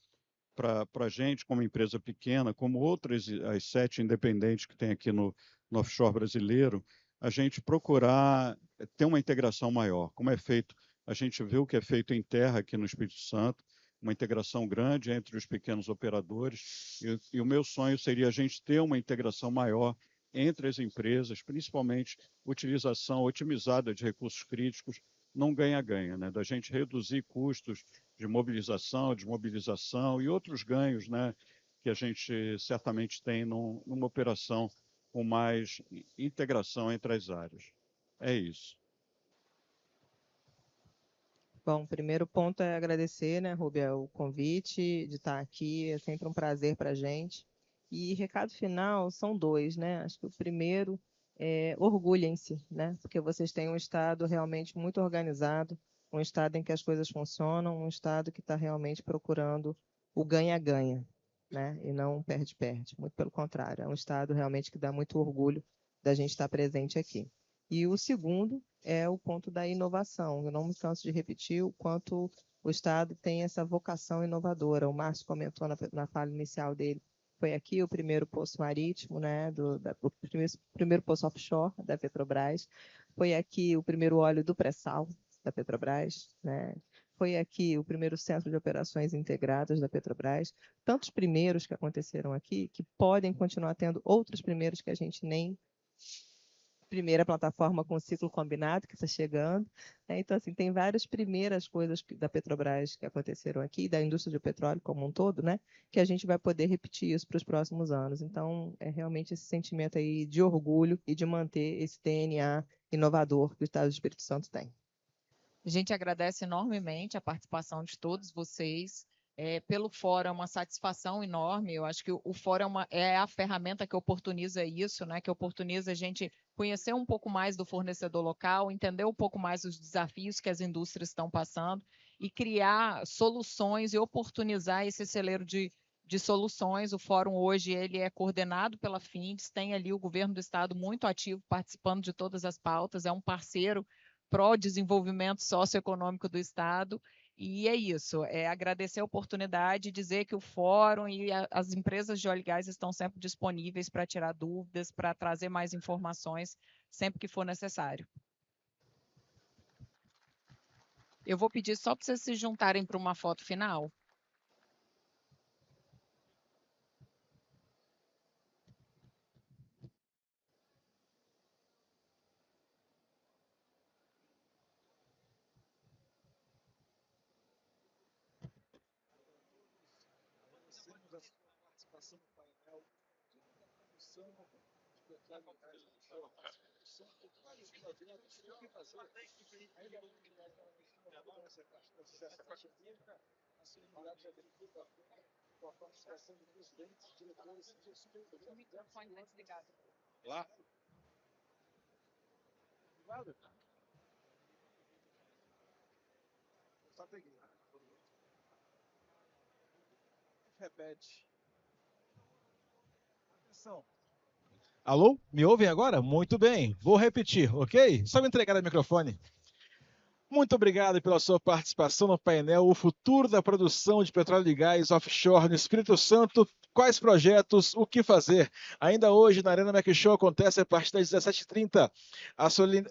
[SPEAKER 11] para a gente, como empresa pequena, como outras, as 7 independentes que tem aqui no offshore brasileiro, a gente procurar ter uma integração maior. Como é feito, a gente vê o que é feito em terra aqui no Espírito Santo, uma integração grande entre os pequenos operadores, e o meu sonho seria a gente ter uma integração maior entre as empresas, principalmente utilização otimizada de recursos críticos, não ganha-ganha, né? Da gente reduzir custos de mobilização, desmobilização e outros ganhos, né, que a gente certamente tem numa operação com mais integração entre as áreas. É isso.
[SPEAKER 13] Bom, o primeiro ponto é agradecer, né, Rúbia, o convite de estar aqui, é sempre um prazer para a gente. E recado final são 2, né? Acho que o primeiro é orgulhem-se, né? Porque vocês têm um Estado realmente muito organizado, um Estado em que as coisas funcionam, um Estado que está realmente procurando o ganha-ganha, né? E não um perde-perde. Muito pelo contrário, é um Estado realmente que dá muito orgulho da gente estar presente aqui. E o segundo é o ponto da inovação. Eu não me canso de repetir o quanto o Estado tem essa vocação inovadora. O Márcio comentou na fala inicial dele. Foi aqui o primeiro poço marítimo, né, o primeiro poço offshore da Petrobras. Foi aqui o primeiro óleo do pré-sal da Petrobras, né? Foi aqui o primeiro centro de operações integradas da Petrobras. Tantos primeiros que aconteceram aqui, que podem continuar tendo outros primeiros que a gente nem... Primeira plataforma com ciclo combinado que está chegando, né? Então, assim, tem várias primeiras coisas da Petrobras que aconteceram aqui, da indústria do petróleo como um todo, né? Que a gente vai poder repetir isso para os próximos anos. Então, é realmente esse sentimento aí de orgulho e de manter esse DNA inovador que o Estado do Espírito Santo tem.
[SPEAKER 14] A gente agradece enormemente a participação de todos vocês. Pelo fórum, é uma satisfação enorme. Eu acho que o fórum é a ferramenta que oportuniza isso, né? Que oportuniza a gente conhecer um pouco mais do fornecedor local, entender um pouco mais os desafios que as indústrias estão passando e criar soluções e oportunizar esse celeiro de soluções. O fórum hoje ele é coordenado pela FINDES, tem ali o governo do estado muito ativo, participando de todas as pautas, é um parceiro pró-desenvolvimento socioeconômico do estado. E é isso, agradecer a oportunidade, dizer que o fórum e as empresas de óleo e gás estão sempre disponíveis para tirar dúvidas, para trazer mais informações sempre que for necessário. Eu vou pedir só para vocês se juntarem para uma foto final.
[SPEAKER 1] Lá. Repete. Atenção. Alô? Me ouvem agora? Muito bem. Vou repetir, ok? Só me entregar o microfone. Muito obrigado pela sua participação no painel O Futuro da Produção de Petróleo e Gás Offshore no Espírito Santo. Quais projetos, o que fazer? Ainda hoje, na Arena Mac Show, acontece a partir das 17h30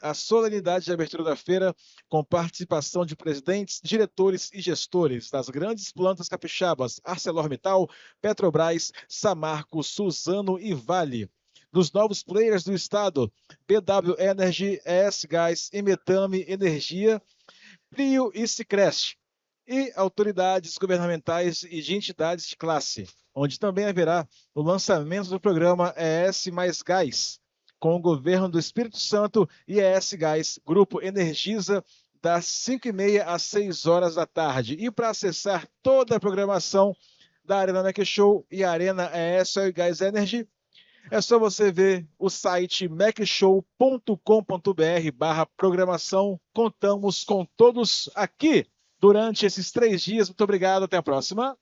[SPEAKER 1] a solenidade de abertura da feira, com participação de presidentes, diretores e gestores das grandes plantas capixabas ArcelorMittal, Petrobras, Samarco, Suzano e Vale. Dos novos players do estado, BW Energy, ES Gás, Emetame Energia, Prio e Sicrest, e autoridades governamentais e de entidades de classe, onde também haverá o lançamento do programa ES Mais Gás, com o governo do Espírito Santo e ES Gás, Grupo Energisa, das 5h30 às 6h da tarde. E para acessar toda a programação da Arena Mac Show e Arena ES Oil Gás Energy, é só você ver o site macshow.com.br/programação. Contamos com todos aqui durante esses 3 dias. Muito obrigado, até a próxima.